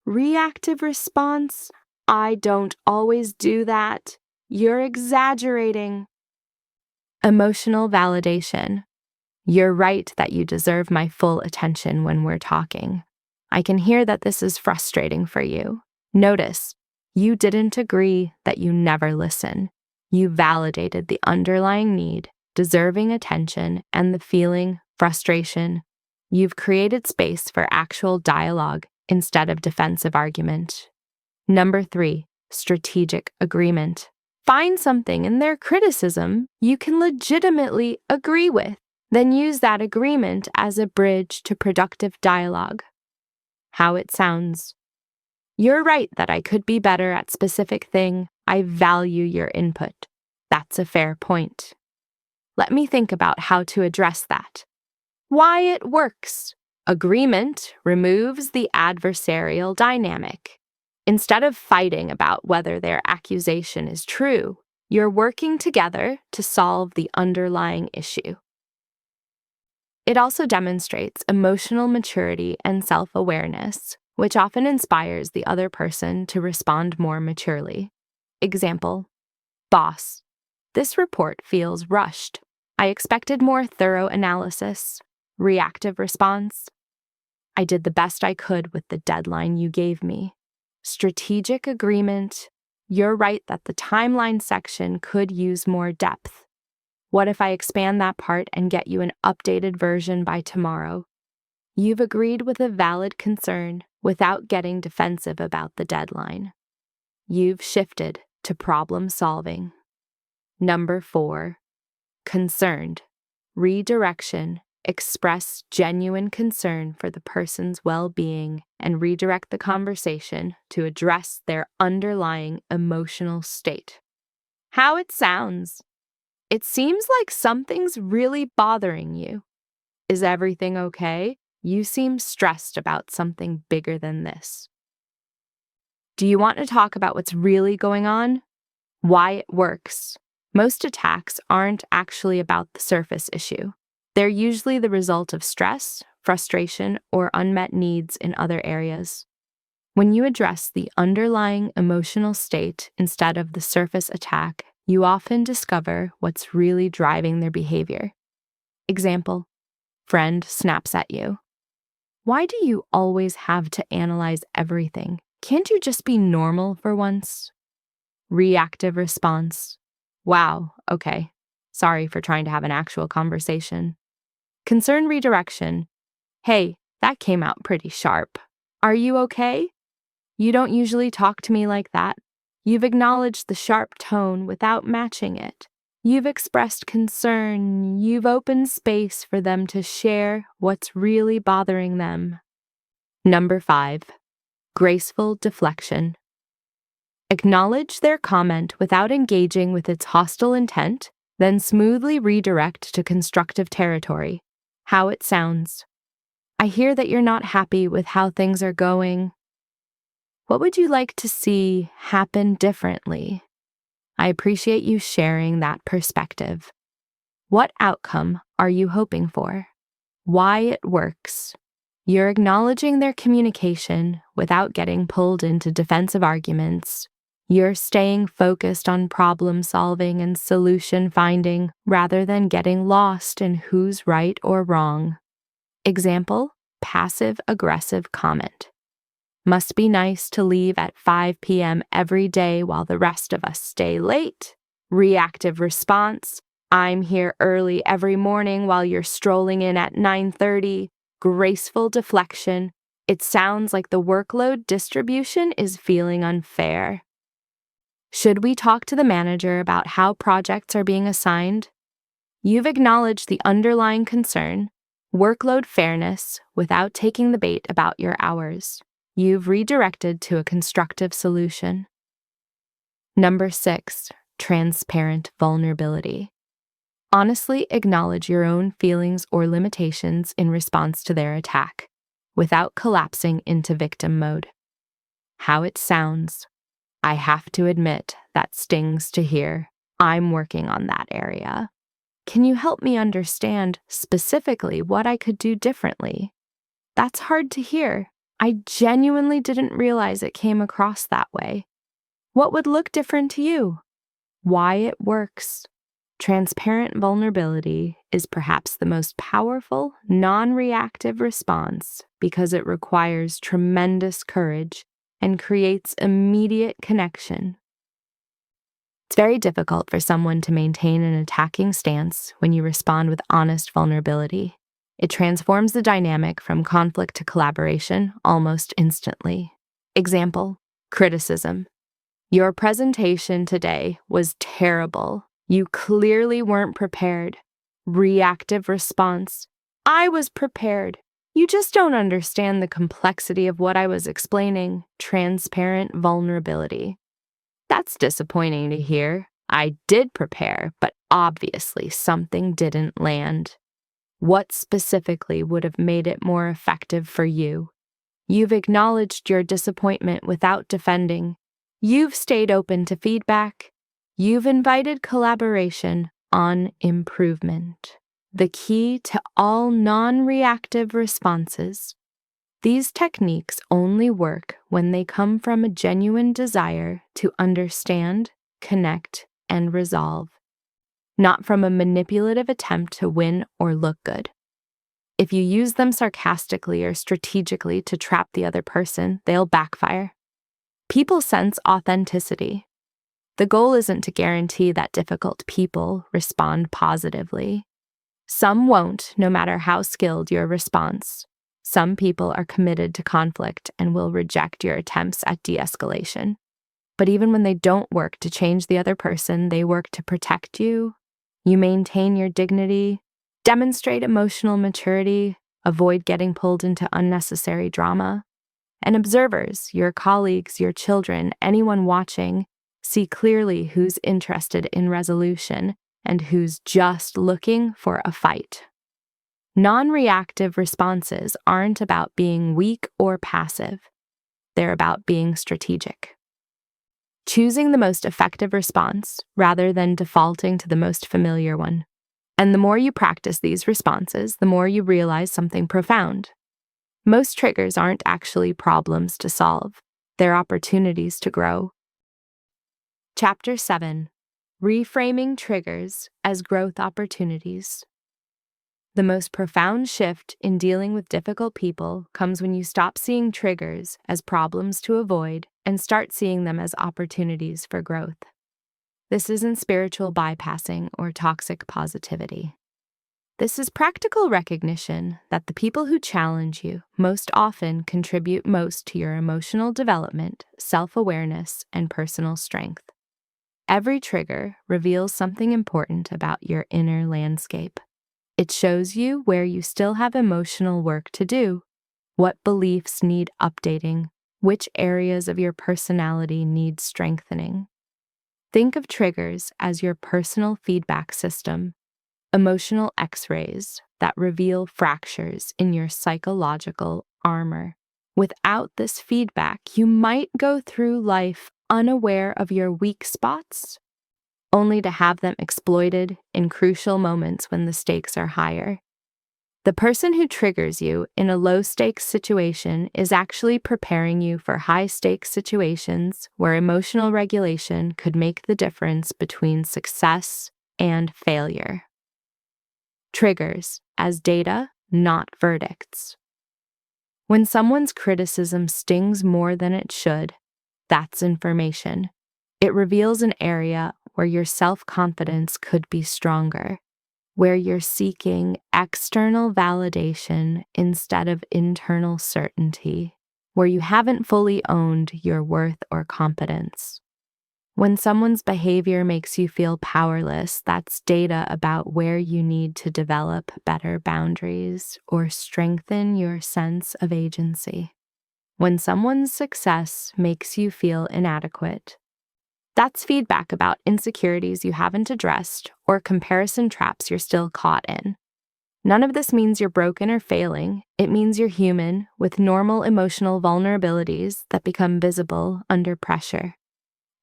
Reactive response: I don't always do that. You're exaggerating. Emotional validation: you're right that you deserve my full attention when we're talking. I can hear that this is frustrating for you. Notice, you didn't agree that you never listen. You validated the underlying need, deserving attention, and the feeling, frustration. You've created space for actual dialogue instead of defensive argument. Number 3, strategic agreement. Find something in their criticism you can legitimately agree with. Then use that agreement as a bridge to productive dialogue. How it sounds. You're right that I could be better at specific thing. I value your input. That's a fair point. Let me think about how to address that. Why it works. Agreement removes the adversarial dynamic. Instead of fighting about whether their accusation is true, you're working together to solve the underlying issue. It also demonstrates emotional maturity and self-awareness, which often inspires the other person to respond more maturely. Example: boss, this report feels rushed. I expected more thorough analysis. Reactive response: I did the best I could with the deadline you gave me. Strategic agreement: you're right that the timeline section could use more depth. What if I expand that part and get you an updated version by tomorrow? You've agreed with a valid concern without getting defensive about the deadline. You've shifted to problem solving. Number 4, concerned. Redirection. Express genuine concern for the person's well-being and redirect the conversation to address their underlying emotional state. How it sounds. It seems like something's really bothering you. Is everything okay? You seem stressed about something bigger than this. Do you want to talk about what's really going on? Why it works. Most attacks aren't actually about the surface issue. They're usually the result of stress, frustration, or unmet needs in other areas. When you address the underlying emotional state instead of the surface attack, you often discover what's really driving their behavior. Example: friend snaps at you. Why do you always have to analyze everything? Can't you just be normal for once? Reactive response: wow, okay. Sorry for trying to have an actual conversation. Concern redirection: hey, that came out pretty sharp. Are you okay? You don't usually talk to me like that. You've acknowledged the sharp tone without matching it. You've expressed concern. You've opened space for them to share what's really bothering them. Number 5, graceful deflection. Acknowledge their comment without engaging with its hostile intent, then smoothly redirect to constructive territory. How it sounds. I hear that you're not happy with how things are going. What would you like to see happen differently? I appreciate you sharing that perspective. What outcome are you hoping for? Why it works. You're acknowledging their communication without getting pulled into defensive arguments. You're staying focused on problem solving and solution finding rather than getting lost in who's right or wrong. Example: passive-aggressive comment. Must be nice to leave at 5 p.m. every day while the rest of us stay late. Reactive response. I'm here early every morning while you're strolling in at 9:30. Graceful deflection. It sounds like the workload distribution is feeling unfair. Should we talk to the manager about how projects are being assigned? You've acknowledged the underlying concern, workload fairness, without taking the bait about your hours. You've redirected to a constructive solution. Number 6, transparent vulnerability. Honestly acknowledge your own feelings or limitations in response to their attack, without collapsing into victim mode. How it sounds. I have to admit that stings to hear. I'm working on that area. Can you help me understand specifically what I could do differently? That's hard to hear. I genuinely didn't realize it came across that way. What would look different to you? Why it works. Transparent vulnerability is perhaps the most powerful, non-reactive response because it requires tremendous courage and creates immediate connection. It's very difficult for someone to maintain an attacking stance when you respond with honest vulnerability. It transforms the dynamic from conflict to collaboration almost instantly. Example, criticism. Your presentation today was terrible. You clearly weren't prepared. Reactive response. I was prepared. You just don't understand the complexity of what I was explaining. Transparent vulnerability. That's disappointing to hear. I did prepare, but obviously something didn't land. What specifically would have made it more effective for you? You've acknowledged your disappointment without defending. You've stayed open to feedback. You've invited collaboration on improvement. The key to all non-reactive responses. These techniques only work when they come from a genuine desire to understand, connect, and resolve, not from a manipulative attempt to win or look good. If you use them sarcastically or strategically to trap the other person, they'll backfire. People sense authenticity. The goal isn't to guarantee that difficult people respond positively. Some won't, no matter how skilled your response. Some people are committed to conflict and will reject your attempts at de-escalation. But even when they don't work to change the other person, they work to protect you. You maintain your dignity, demonstrate emotional maturity, avoid getting pulled into unnecessary drama. And observers, your colleagues, your children, anyone watching, see clearly who's interested in resolution and who's just looking for a fight. Non-reactive responses aren't about being weak or passive. They're about being strategic. Choosing the most effective response rather than defaulting to the most familiar one. And the more you practice these responses, the more you realize something profound. Most triggers aren't actually problems to solve. They're opportunities to grow. Chapter 7. Reframing triggers as growth opportunities. The most profound shift in dealing with difficult people comes when you stop seeing triggers as problems to avoid and start seeing them as opportunities for growth. This isn't spiritual bypassing or toxic positivity. This is practical recognition that the people who challenge you most often contribute most to your emotional development, self-awareness, and personal strength. Every trigger reveals something important about your inner landscape. It shows you where you still have emotional work to do, what beliefs need updating, which areas of your personality need strengthening. Think of triggers as your personal feedback system, emotional X-rays that reveal fractures in your psychological armor. Without this feedback, you might go through life unaware of your weak spots, only to have them exploited in crucial moments when the stakes are higher. The person who triggers you in a low-stakes situation is actually preparing you for high-stakes situations where emotional regulation could make the difference between success and failure. Triggers as data, not verdicts. When someone's criticism stings more than it should, that's information. It reveals an area where your self-confidence could be stronger, where you're seeking external validation instead of internal certainty, where you haven't fully owned your worth or competence. When someone's behavior makes you feel powerless, that's data about where you need to develop better boundaries or strengthen your sense of agency. When someone's success makes you feel inadequate, that's feedback about insecurities you haven't addressed or comparison traps you're still caught in. None of this means you're broken or failing. It means you're human with normal emotional vulnerabilities that become visible under pressure.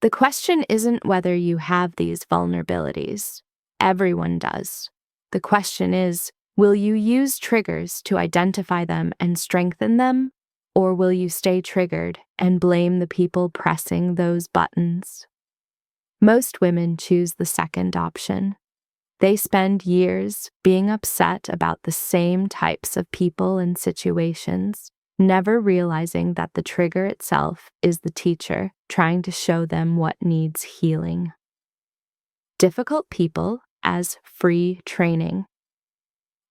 The question isn't whether you have these vulnerabilities. Everyone does. The question is, will you use triggers to identify them and strengthen them, or will you stay triggered and blame the people pressing those buttons? Most women choose the second option. They spend years being upset about the same types of people and situations, never realizing that the trigger itself is the teacher trying to show them what needs healing. Difficult people as free training.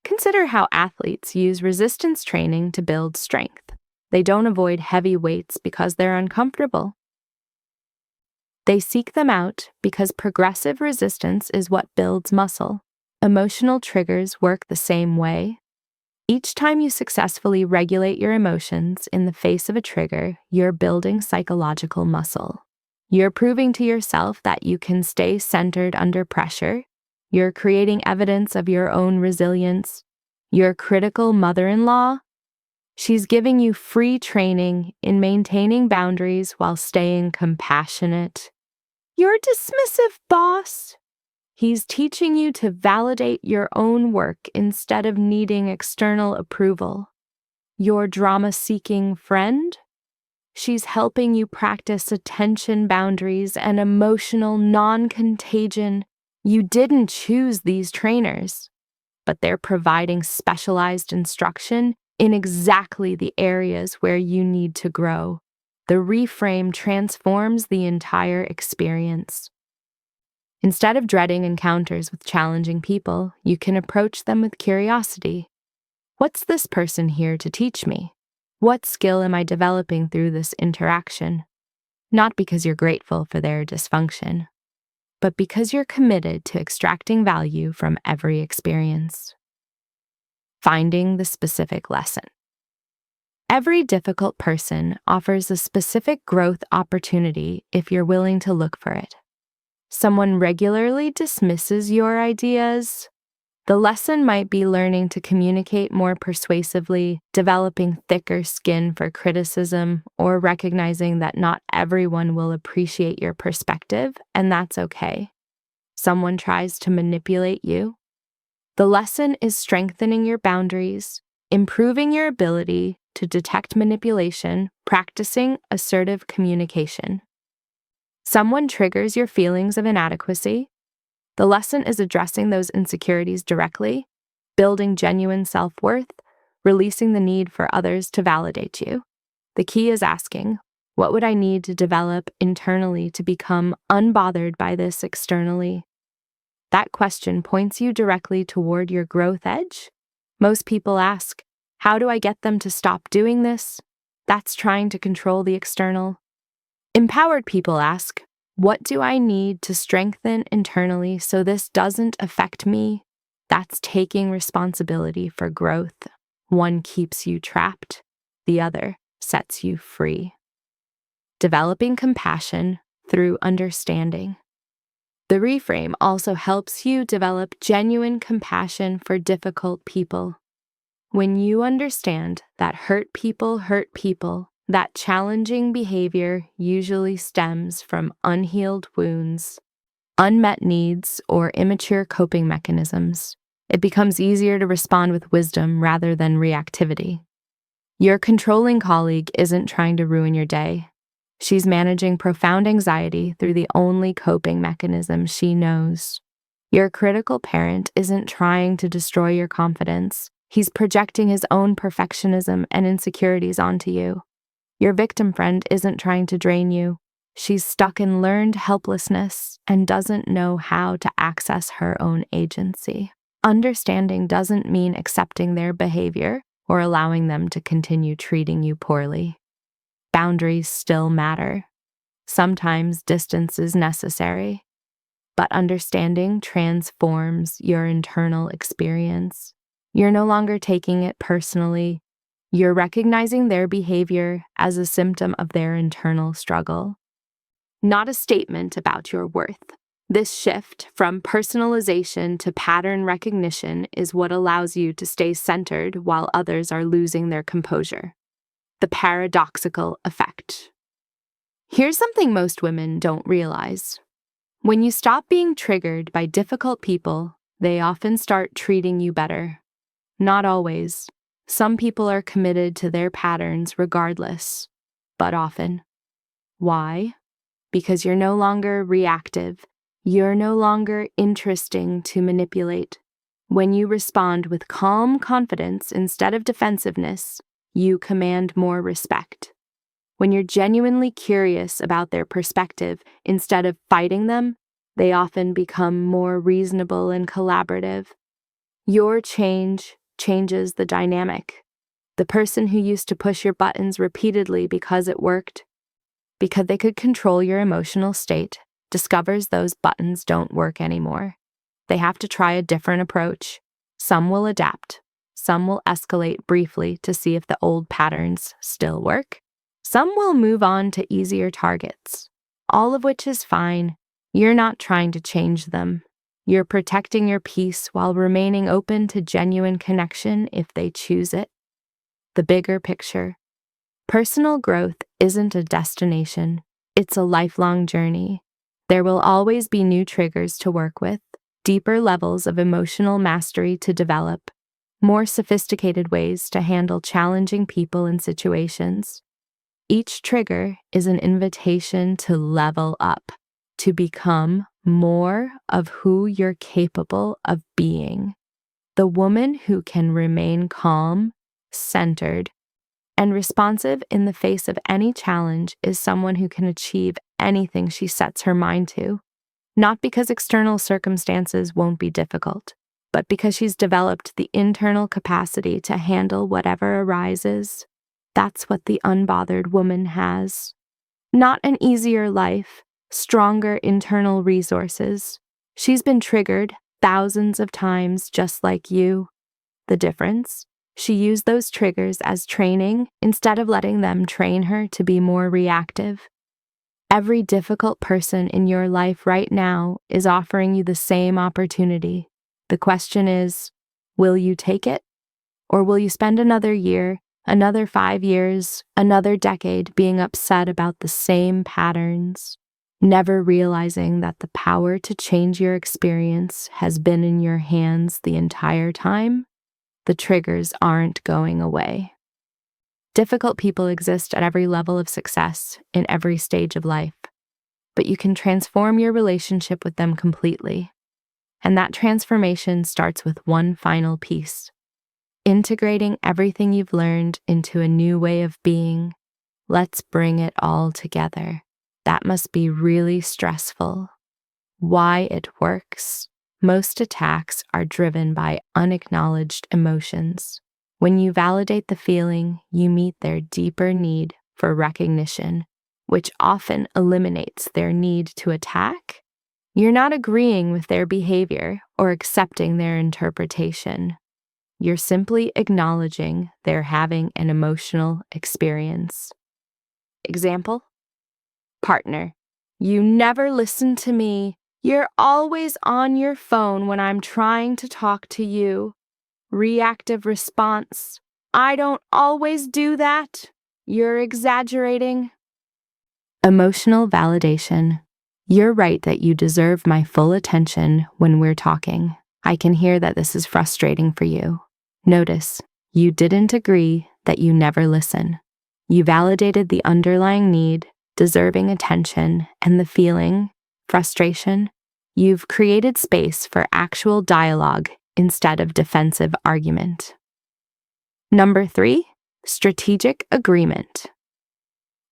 Consider how athletes use resistance training to build strength. They don't avoid heavy weights because they're uncomfortable. They seek them out because progressive resistance is what builds muscle. Emotional triggers work the same way. Each time you successfully regulate your emotions in the face of a trigger, you're building psychological muscle. You're proving to yourself that you can stay centered under pressure. You're creating evidence of your own resilience. Your critical mother-in-law, she's giving you free training in maintaining boundaries while staying compassionate. Your dismissive boss, he's teaching you to validate your own work instead of needing external approval. Your drama-seeking friend, she's helping you practice attention boundaries and emotional non-contagion. You didn't choose these trainers, but they're providing specialized instruction in exactly the areas where you need to grow. The reframe transforms the entire experience. Instead of dreading encounters with challenging people, you can approach them with curiosity. What's this person here to teach me? What skill am I developing through this interaction? Not because you're grateful for their dysfunction, but because you're committed to extracting value from every experience. Finding the specific lesson. Every difficult person offers a specific growth opportunity if you're willing to look for it. Someone regularly dismisses your ideas. The lesson might be learning to communicate more persuasively, developing thicker skin for criticism, or recognizing that not everyone will appreciate your perspective, and that's okay. Someone tries to manipulate you. The lesson is strengthening your boundaries, improving your ability to detect manipulation, practicing assertive communication. Someone triggers your feelings of inadequacy. The lesson is addressing those insecurities directly, building genuine self-worth, releasing the need for others to validate you. The key is asking, what would I need to develop internally to become unbothered by this externally? That question points you directly toward your growth edge. Most people ask, how do I get them to stop doing this? That's trying to control the external. Empowered people ask, what do I need to strengthen internally so this doesn't affect me? That's taking responsibility for growth. One keeps you trapped, the other sets you free. Developing compassion through understanding. The reframe also helps you develop genuine compassion for difficult people. When you understand that hurt people, that challenging behavior usually stems from unhealed wounds, unmet needs, or immature coping mechanisms, it becomes easier to respond with wisdom rather than reactivity. Your controlling colleague isn't trying to ruin your day. She's managing profound anxiety through the only coping mechanism she knows. Your critical parent isn't trying to destroy your confidence. He's projecting his own perfectionism and insecurities onto you. Your victim friend isn't trying to drain you. She's stuck in learned helplessness and doesn't know how to access her own agency. Understanding doesn't mean accepting their behavior or allowing them to continue treating you poorly. Boundaries still matter. Sometimes distance is necessary, but understanding transforms your internal experience. You're no longer taking it personally. You're recognizing their behavior as a symptom of their internal struggle, not a statement about your worth. This shift from personalization to pattern recognition is what allows you to stay centered while others are losing their composure. The paradoxical effect. Here's something most women don't realize. When you stop being triggered by difficult people, they often start treating you better. Not always. Some people are committed to their patterns regardless, but often. Why? Because you're no longer reactive. You're no longer interesting to manipulate. When you respond with calm confidence instead of defensiveness, you command more respect. When you're genuinely curious about their perspective instead of fighting them, they often become more reasonable and collaborative. Your change changes the dynamic. The person who used to push your buttons repeatedly because it worked, because they could control your emotional state, discovers those buttons don't work anymore. They have to try a different approach. Some will adapt. Some will escalate briefly to see if the old patterns still work. Some will move on to easier targets, all of which is fine. You're not trying to change them. You're protecting your peace while remaining open to genuine connection if they choose it. The bigger picture. Personal growth isn't a destination. It's a lifelong journey. There will always be new triggers to work with, deeper levels of emotional mastery to develop, more sophisticated ways to handle challenging people and situations. Each trigger is an invitation to level up, to become more of who you're capable of being. The woman who can remain calm, centered, and responsive in the face of any challenge is someone who can achieve anything she sets her mind to, not because external circumstances won't be difficult, but because she's developed the internal capacity to handle whatever arises. That's what the unbothered woman has. Not an easier life, stronger internal resources. She's been triggered thousands of times just like you. The difference? She used those triggers as training instead of letting them train her to be more reactive. Every difficult person in your life right now is offering you the same opportunity. The question is, will you take it? Or will you spend another year, another 5 years, another decade being upset about the same patterns, never realizing that the power to change your experience has been in your hands the entire time? The triggers aren't going away. Difficult people exist at every level of success in every stage of life, but you can transform your relationship with them completely. And that transformation starts with one final piece: integrating everything you've learned into a new way of being. Let's bring it all together. That must be really stressful. Why it works? Most attacks are driven by unacknowledged emotions. When you validate the feeling, you meet their deeper need for recognition, which often eliminates their need to attack. You're not agreeing with their behavior or accepting their interpretation. You're simply acknowledging they're having an emotional experience. Example? Partner: you never listen to me. You're always on your phone when I'm trying to talk to you. Reactive response: I don't always do that. You're exaggerating. Emotional validation: you're right that you deserve my full attention when we're talking. I can hear that this is frustrating for you. Notice, you didn't agree that you never listen. You validated the underlying need, deserving attention, and the feeling, frustration. You've created space for actual dialogue instead of defensive argument. Number 3, strategic agreement.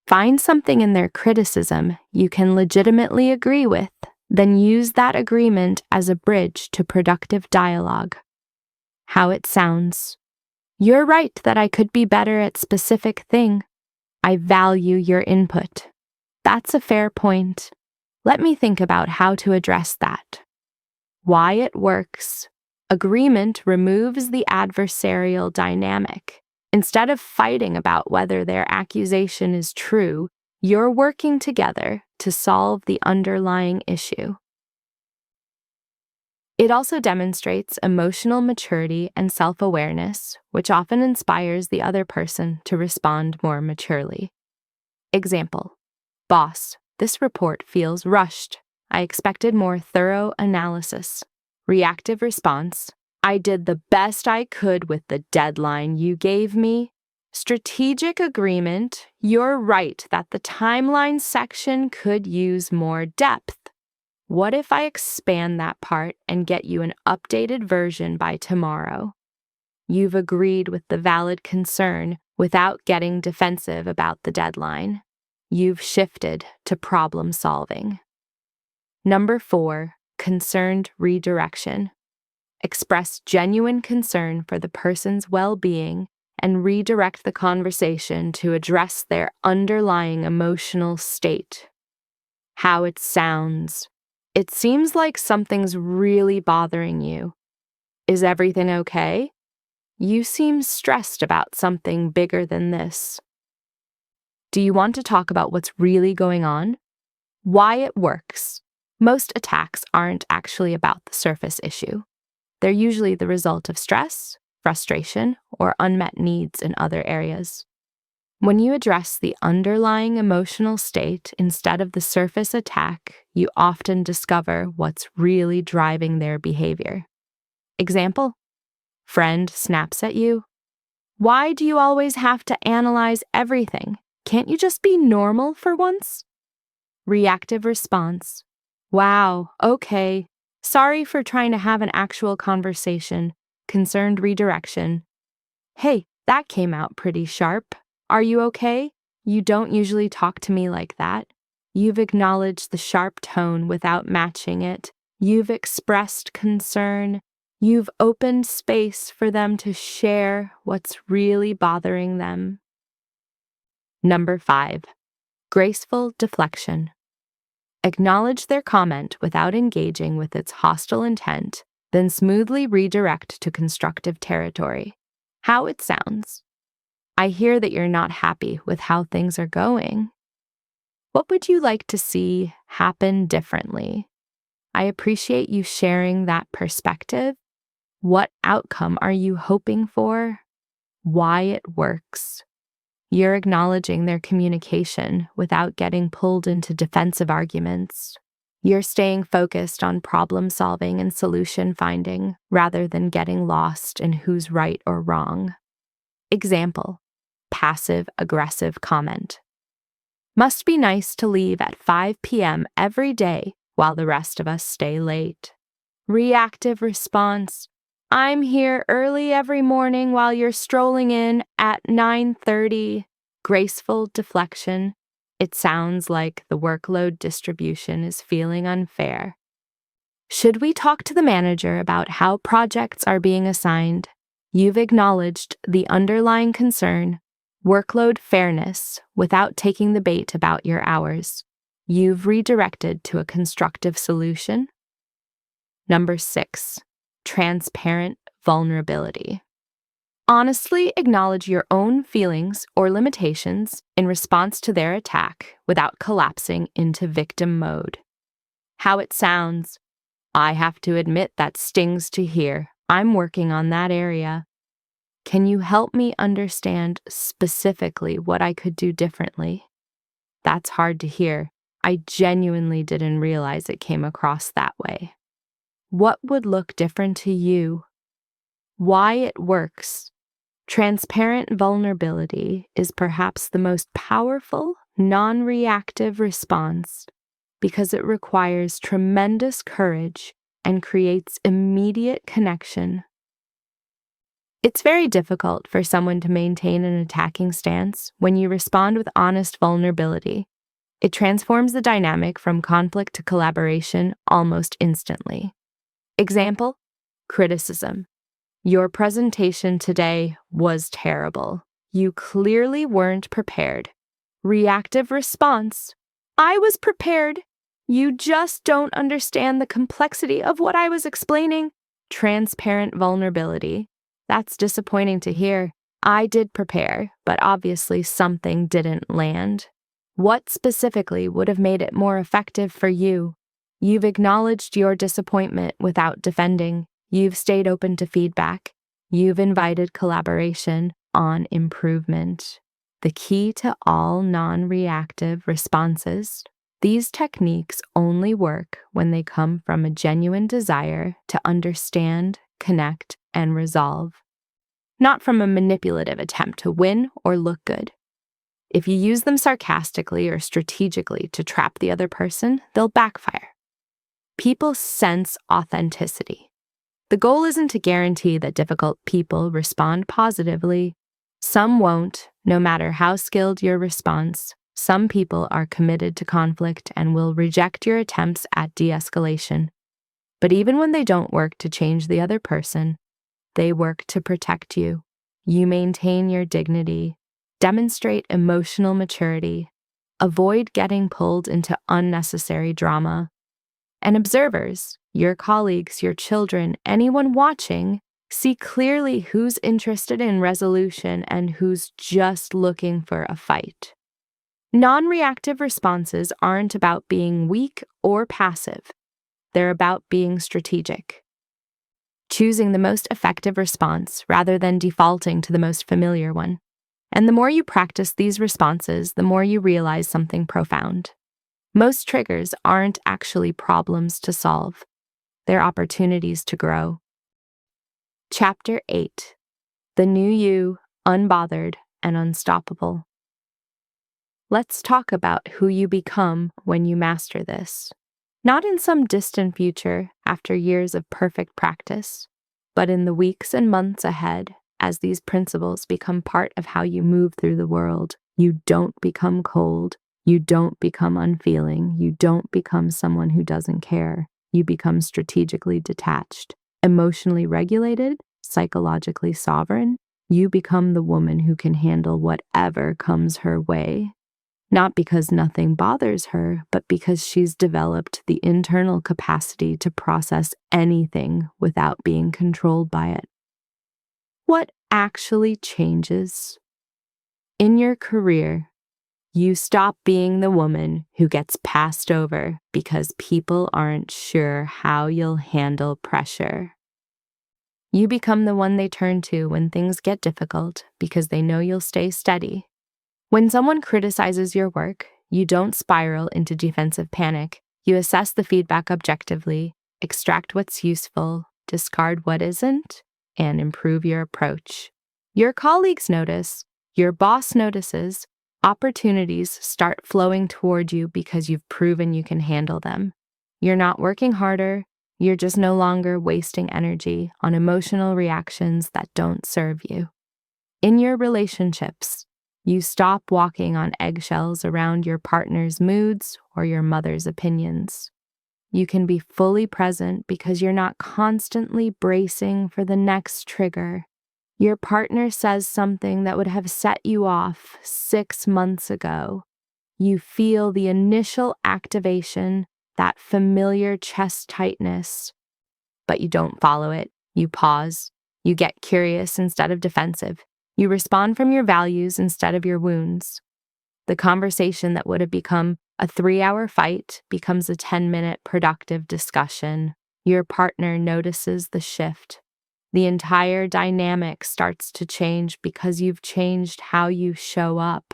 Find something in their criticism you can legitimately agree with, then use that agreement as a bridge to productive dialogue. How it sounds. You're right that I could be better at specific thing. I value your input. That's a fair point. Let me think about how to address that. Why it works. Agreement removes the adversarial dynamic. Instead of fighting about whether their accusation is true, you're working together to solve the underlying issue. It also demonstrates emotional maturity and self-awareness, which often inspires the other person to respond more maturely. Example: Boss, this report feels rushed. I expected more thorough analysis. Reactive response: I did the best I could with the deadline you gave me. Strategic agreement: you're right that the timeline section could use more depth. What if I expand that part and get you an updated version by tomorrow? You've agreed with the valid concern without getting defensive about the deadline. You've shifted to problem solving. Number 4, concerned redirection. Express genuine concern for the person's well-being and redirect the conversation to address their underlying emotional state. How it sounds. It seems like something's really bothering you. Is everything okay? You seem stressed about something bigger than this. Do you want to talk about what's really going on? Why it works. Most attacks aren't actually about the surface issue. They're usually the result of stress, frustration, or unmet needs in other areas. When you address the underlying emotional state instead of the surface attack, you often discover what's really driving their behavior. Example: friend snaps at you. Why do you always have to analyze everything? Can't you just be normal for once? Reactive response: wow, okay. Sorry for trying to have an actual conversation. Concerned redirection: hey, that came out pretty sharp. Are you okay? You don't usually talk to me like that. You've acknowledged the sharp tone without matching it. You've expressed concern. You've opened space for them to share what's really bothering them. Number 5, graceful deflection. Acknowledge their comment without engaging with its hostile intent, then smoothly redirect to constructive territory. How it sounds. I hear that you're not happy with how things are going. What would you like to see happen differently? I appreciate you sharing that perspective. What outcome are you hoping for? Why it works. You're acknowledging their communication without getting pulled into defensive arguments. You're staying focused on problem solving and solution finding rather than getting lost in who's right or wrong. Example: passive-aggressive comment. Must be nice to leave at 5 p.m. every day while the rest of us stay late. Reactive response: I'm here early every morning while you're strolling in at 9:30. Graceful deflection. It sounds like the workload distribution is feeling unfair. Should we talk to the manager about how projects are being assigned? You've acknowledged the underlying concern, workload fairness, without taking the bait about your hours. You've redirected to a constructive solution. Number 6, transparent vulnerability. Honestly acknowledge your own feelings or limitations in response to their attack without collapsing into victim mode. How it sounds. I have to admit that stings to hear. I'm working on that area. Can you help me understand specifically what I could do differently? That's hard to hear. I genuinely didn't realize it came across that way. What would look different to you? Why it works. Transparent vulnerability is perhaps the most powerful, non-reactive response because it requires tremendous courage and creates immediate connection. It's very difficult for someone to maintain an attacking stance when you respond with honest vulnerability. It transforms the dynamic from conflict to collaboration almost instantly. Example: criticism. Your presentation today was terrible. You clearly weren't prepared. Reactive response: I was prepared. You just don't understand the complexity of what I was explaining. Transparent vulnerability. That's disappointing to hear. I did prepare, but obviously something didn't land. What specifically would have made it more effective for you? You've acknowledged your disappointment without defending. You've stayed open to feedback. You've invited collaboration on improvement. The key to all non-reactive responses. These techniques only work when they come from a genuine desire to understand, connect, and resolve, not from a manipulative attempt to win or look good. If you use them sarcastically or strategically to trap the other person, they'll backfire. People sense authenticity. The goal isn't to guarantee that difficult people respond positively. Some won't, no matter how skilled your response. Some people are committed to conflict and will reject your attempts at de-escalation. But even when they don't work to change the other person, they work to protect you. You maintain your dignity, demonstrate emotional maturity, avoid getting pulled into unnecessary drama. And observers, your colleagues, your children, anyone watching, see clearly who's interested in resolution and who's just looking for a fight. Non-reactive responses aren't about being weak or passive. They're about being strategic. Choosing the most effective response rather than defaulting to the most familiar one. And the more you practice these responses, the more you realize something profound. Most triggers aren't actually problems to solve. They're opportunities to grow. Chapter 8. The New You, Unbothered and Unstoppable. Let's talk about who you become when you master this. Not in some distant future after years of perfect practice, but in the weeks and months ahead as these principles become part of how you move through the world. You don't become cold. You don't become unfeeling. You don't become someone who doesn't care. You become strategically detached, emotionally regulated, psychologically sovereign. You become the woman who can handle whatever comes her way. Not because nothing bothers her, but because she's developed the internal capacity to process anything without being controlled by it. What actually changes? In your career, you stop being the woman who gets passed over because people aren't sure how you'll handle pressure. You become the one they turn to when things get difficult because they know you'll stay steady. When someone criticizes your work, you don't spiral into defensive panic. You assess the feedback objectively, extract what's useful, discard what isn't, and improve your approach. Your colleagues notice, your boss notices, opportunities start flowing toward you because you've proven you can handle them. You're not working harder, you're just no longer wasting energy on emotional reactions that don't serve you. In your relationships, you stop walking on eggshells around your partner's moods or your mother's opinions. You can be fully present because you're not constantly bracing for the next trigger. Your partner says something that would have set you off 6 months ago. You feel the initial activation, that familiar chest tightness, but you don't follow it. You pause. You get curious instead of defensive. You respond from your values instead of your wounds. The conversation that would have become a 3-hour fight becomes a 10-minute productive discussion. Your partner notices the shift. The entire dynamic starts to change because you've changed how you show up.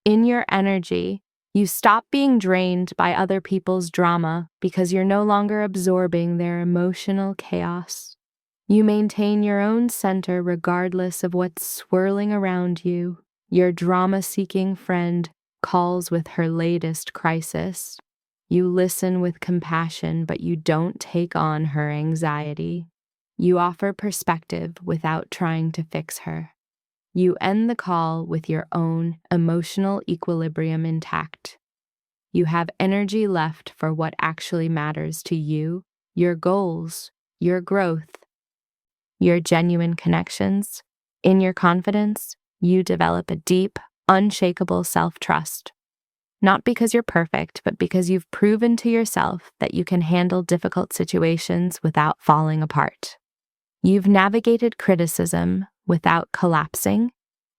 In your energy, you stop being drained by other people's drama because you're no longer absorbing their emotional chaos. You maintain your own center regardless of what's swirling around you. Your drama-seeking friend calls with her latest crisis. You listen with compassion, but you don't take on her anxiety. You offer perspective without trying to fix her. You end the call with your own emotional equilibrium intact. You have energy left for what actually matters to you, your goals, your growth, your genuine connections. In your confidence, you develop a deep, unshakable self-trust. Not because you're perfect, but because you've proven to yourself that you can handle difficult situations without falling apart. You've navigated criticism without collapsing.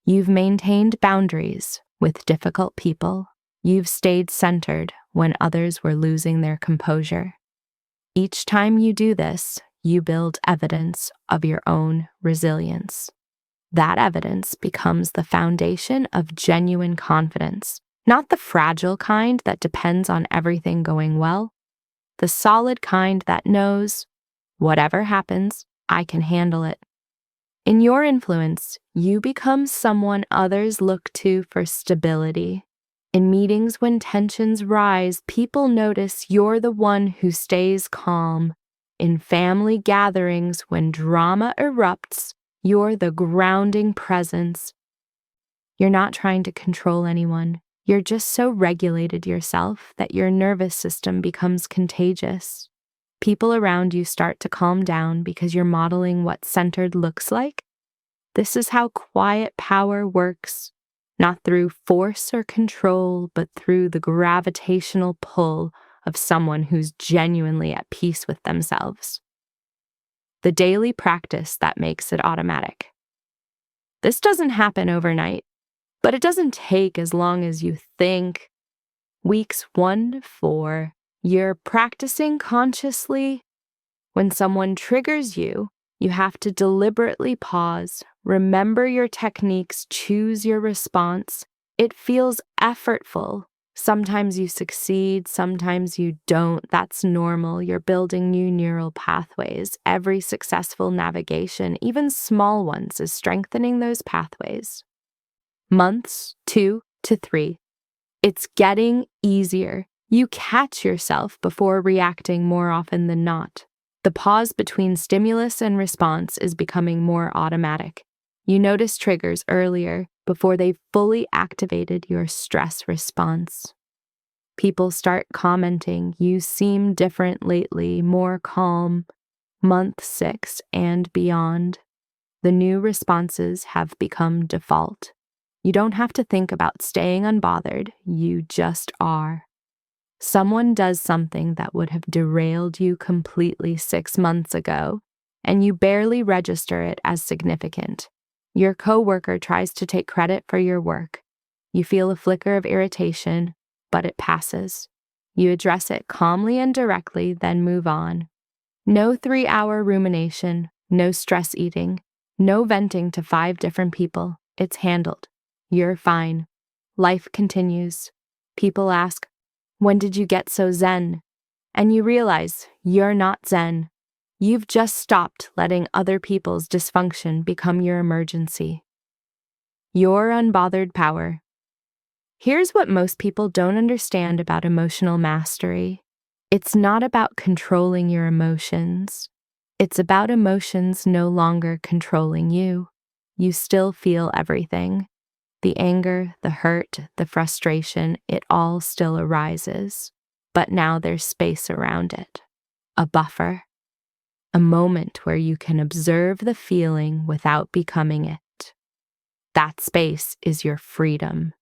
You've maintained boundaries with difficult people. You've stayed centered when others were losing their composure. Each time you do this, you build evidence of your own resilience. That evidence becomes the foundation of genuine confidence, not the fragile kind that depends on everything going well, the solid kind that knows, whatever happens, I can handle it. In your influence, you become someone others look to for stability. In meetings when tensions rise, people notice you're the one who stays calm. In family gatherings when drama erupts, you're the grounding presence. You're not trying to control anyone. You're just so regulated yourself that your nervous system becomes contagious. People around you start to calm down because you're modeling what centered looks like. This is how quiet power works, not through force or control, but through the gravitational pull of someone who's genuinely at peace with themselves. The daily practice that makes it automatic. This doesn't happen overnight, but it doesn't take as long as you think. Weeks 1 to 4, you're practicing consciously. When someone triggers you, you have to deliberately pause, remember your techniques, choose your response. It feels effortful. Sometimes you succeed, sometimes you don't. That's normal. You're building new neural pathways. Every successful navigation, even small ones, is strengthening those pathways. Months 2 to 3. It's getting easier. You catch yourself before reacting more often than not. The pause between stimulus and response is becoming more automatic. You notice triggers earlier before they've fully activated your stress response. People start commenting, "You seem different lately, more calm." Month 6 and beyond, the new responses have become default. You don't have to think about staying unbothered, you just are. Someone does something that would have derailed you completely 6 months ago, and you barely register it as significant. Your coworker tries to take credit for your work. You feel a flicker of irritation, but it passes. You address it calmly and directly, then move on. No 3-hour rumination, no stress eating, no venting to 5 different people. It's handled. You're fine. Life continues. People ask, "When did you get so zen?" And you realize you're not zen. You've just stopped letting other people's dysfunction become your emergency. Your unbothered power. Here's what most people don't understand about emotional mastery. It's not about controlling your emotions. It's about emotions no longer controlling you. You still feel everything. The anger, the hurt, the frustration, it all still arises. But now there's space around it. A buffer. A moment where you can observe the feeling without becoming it. That space is your freedom.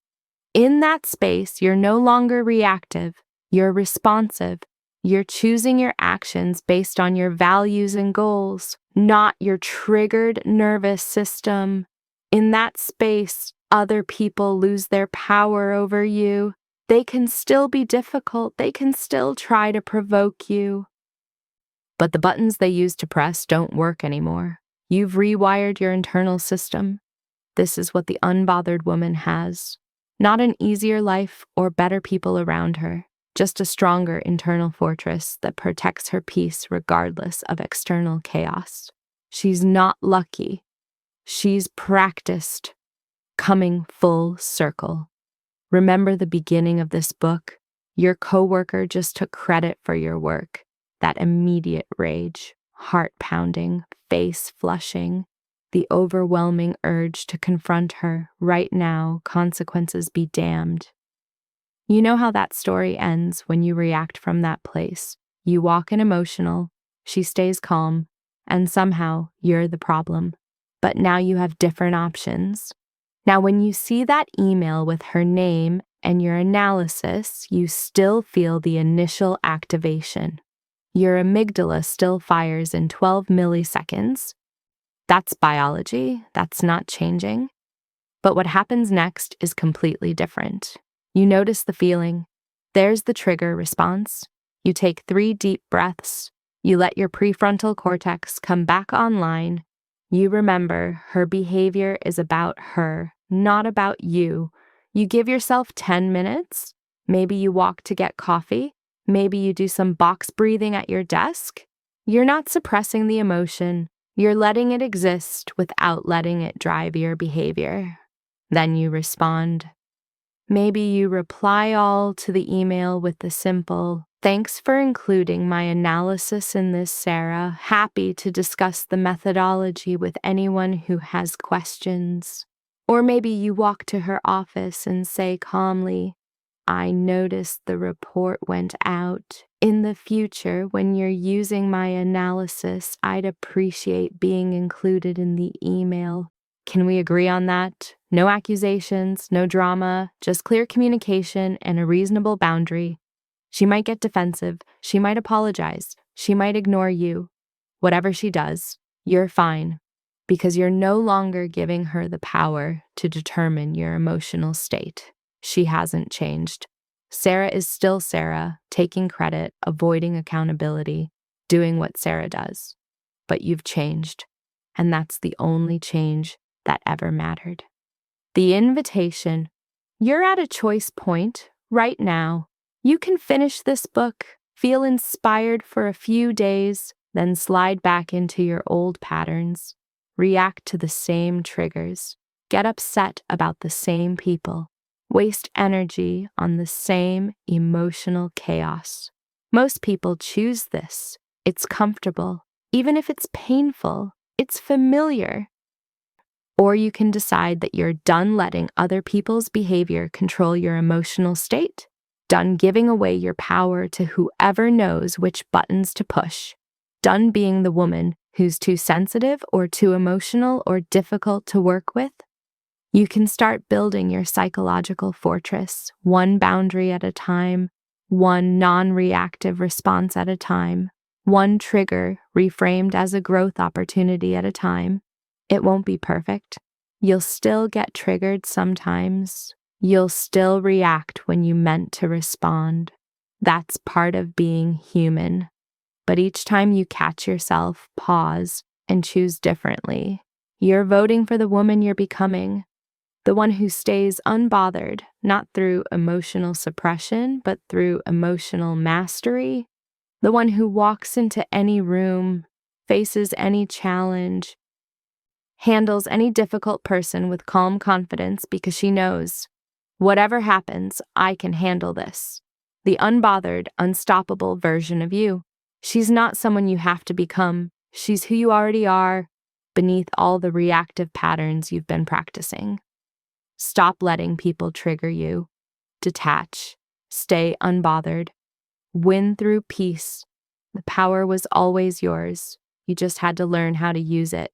In that space, you're no longer reactive. You're responsive. You're choosing your actions based on your values and goals, not your triggered nervous system. In that space, other people lose their power over you. They can still be difficult. They can still try to provoke you. But the buttons they used to press don't work anymore. You've rewired your internal system. This is what the unbothered woman has. Not an easier life or better people around her, just a stronger internal fortress that protects her peace regardless of external chaos. She's not lucky. She's practiced. Coming full circle. Remember the beginning of this book? Your coworker just took credit for your work. That immediate rage, heart pounding, face flushing, the overwhelming urge to confront her right now, consequences be damned. You know how that story ends when you react from that place. You walk in emotional, she stays calm, and somehow you're the problem. But now you have different options. Now, when you see that email with her name and your analysis, you still feel the initial activation. Your amygdala still fires in 12 milliseconds. That's biology. That's not changing. But what happens next is completely different. You notice the feeling. There's the trigger response. You take 3 deep breaths. You let your prefrontal cortex come back online. You remember her behavior is about her, not about you. You give yourself 10 minutes. Maybe you walk to get coffee. Maybe you do some box breathing at your desk. You're not suppressing the emotion. You're letting it exist without letting it drive your behavior. Then you respond. Maybe you reply all to the email with the simple, "Thanks for including my analysis in this, Sarah. Happy to discuss the methodology with anyone who has questions." Or maybe you walk to her office and say calmly, "I noticed the report went out. In the future, when you're using my analysis, I'd appreciate being included in the email. Can we agree on that? No accusations, no drama, just clear communication and a reasonable boundary." She might get defensive. She might apologize. She might ignore you. Whatever she does, you're fine, because you're no longer giving her the power to determine your emotional state. She hasn't changed. Sarah is still Sarah, taking credit, avoiding accountability, doing what Sarah does. But you've changed, and that's the only change that ever mattered. The invitation. You're at a choice point right now. You can finish this book, feel inspired for a few days, then slide back into your old patterns, react to the same triggers, get upset about the same people, waste energy on the same emotional chaos. Most people choose this. It's comfortable. Even if it's painful, it's familiar. Or you can decide that you're done letting other people's behavior control your emotional state, done giving away your power to whoever knows which buttons to push, done being the woman who's too sensitive or too emotional or difficult to work with. You can start building your psychological fortress, one boundary at a time, one non-reactive response at a time, one trigger reframed as a growth opportunity at a time. It won't be perfect. You'll still get triggered sometimes. You'll still react when you meant to respond. That's part of being human. But each time you catch yourself, pause, and choose differently. You're voting for the woman you're becoming. The one who stays unbothered, not through emotional suppression, but through emotional mastery. The one who walks into any room, faces any challenge, handles any difficult person with calm confidence because she knows, whatever happens, I can handle this. The unbothered, unstoppable version of you. She's not someone you have to become. She's who you already are, beneath all the reactive patterns you've been practicing. Stop letting people trigger you. Detach. Stay unbothered. Win through peace. The power was always yours. You just had to learn how to use it.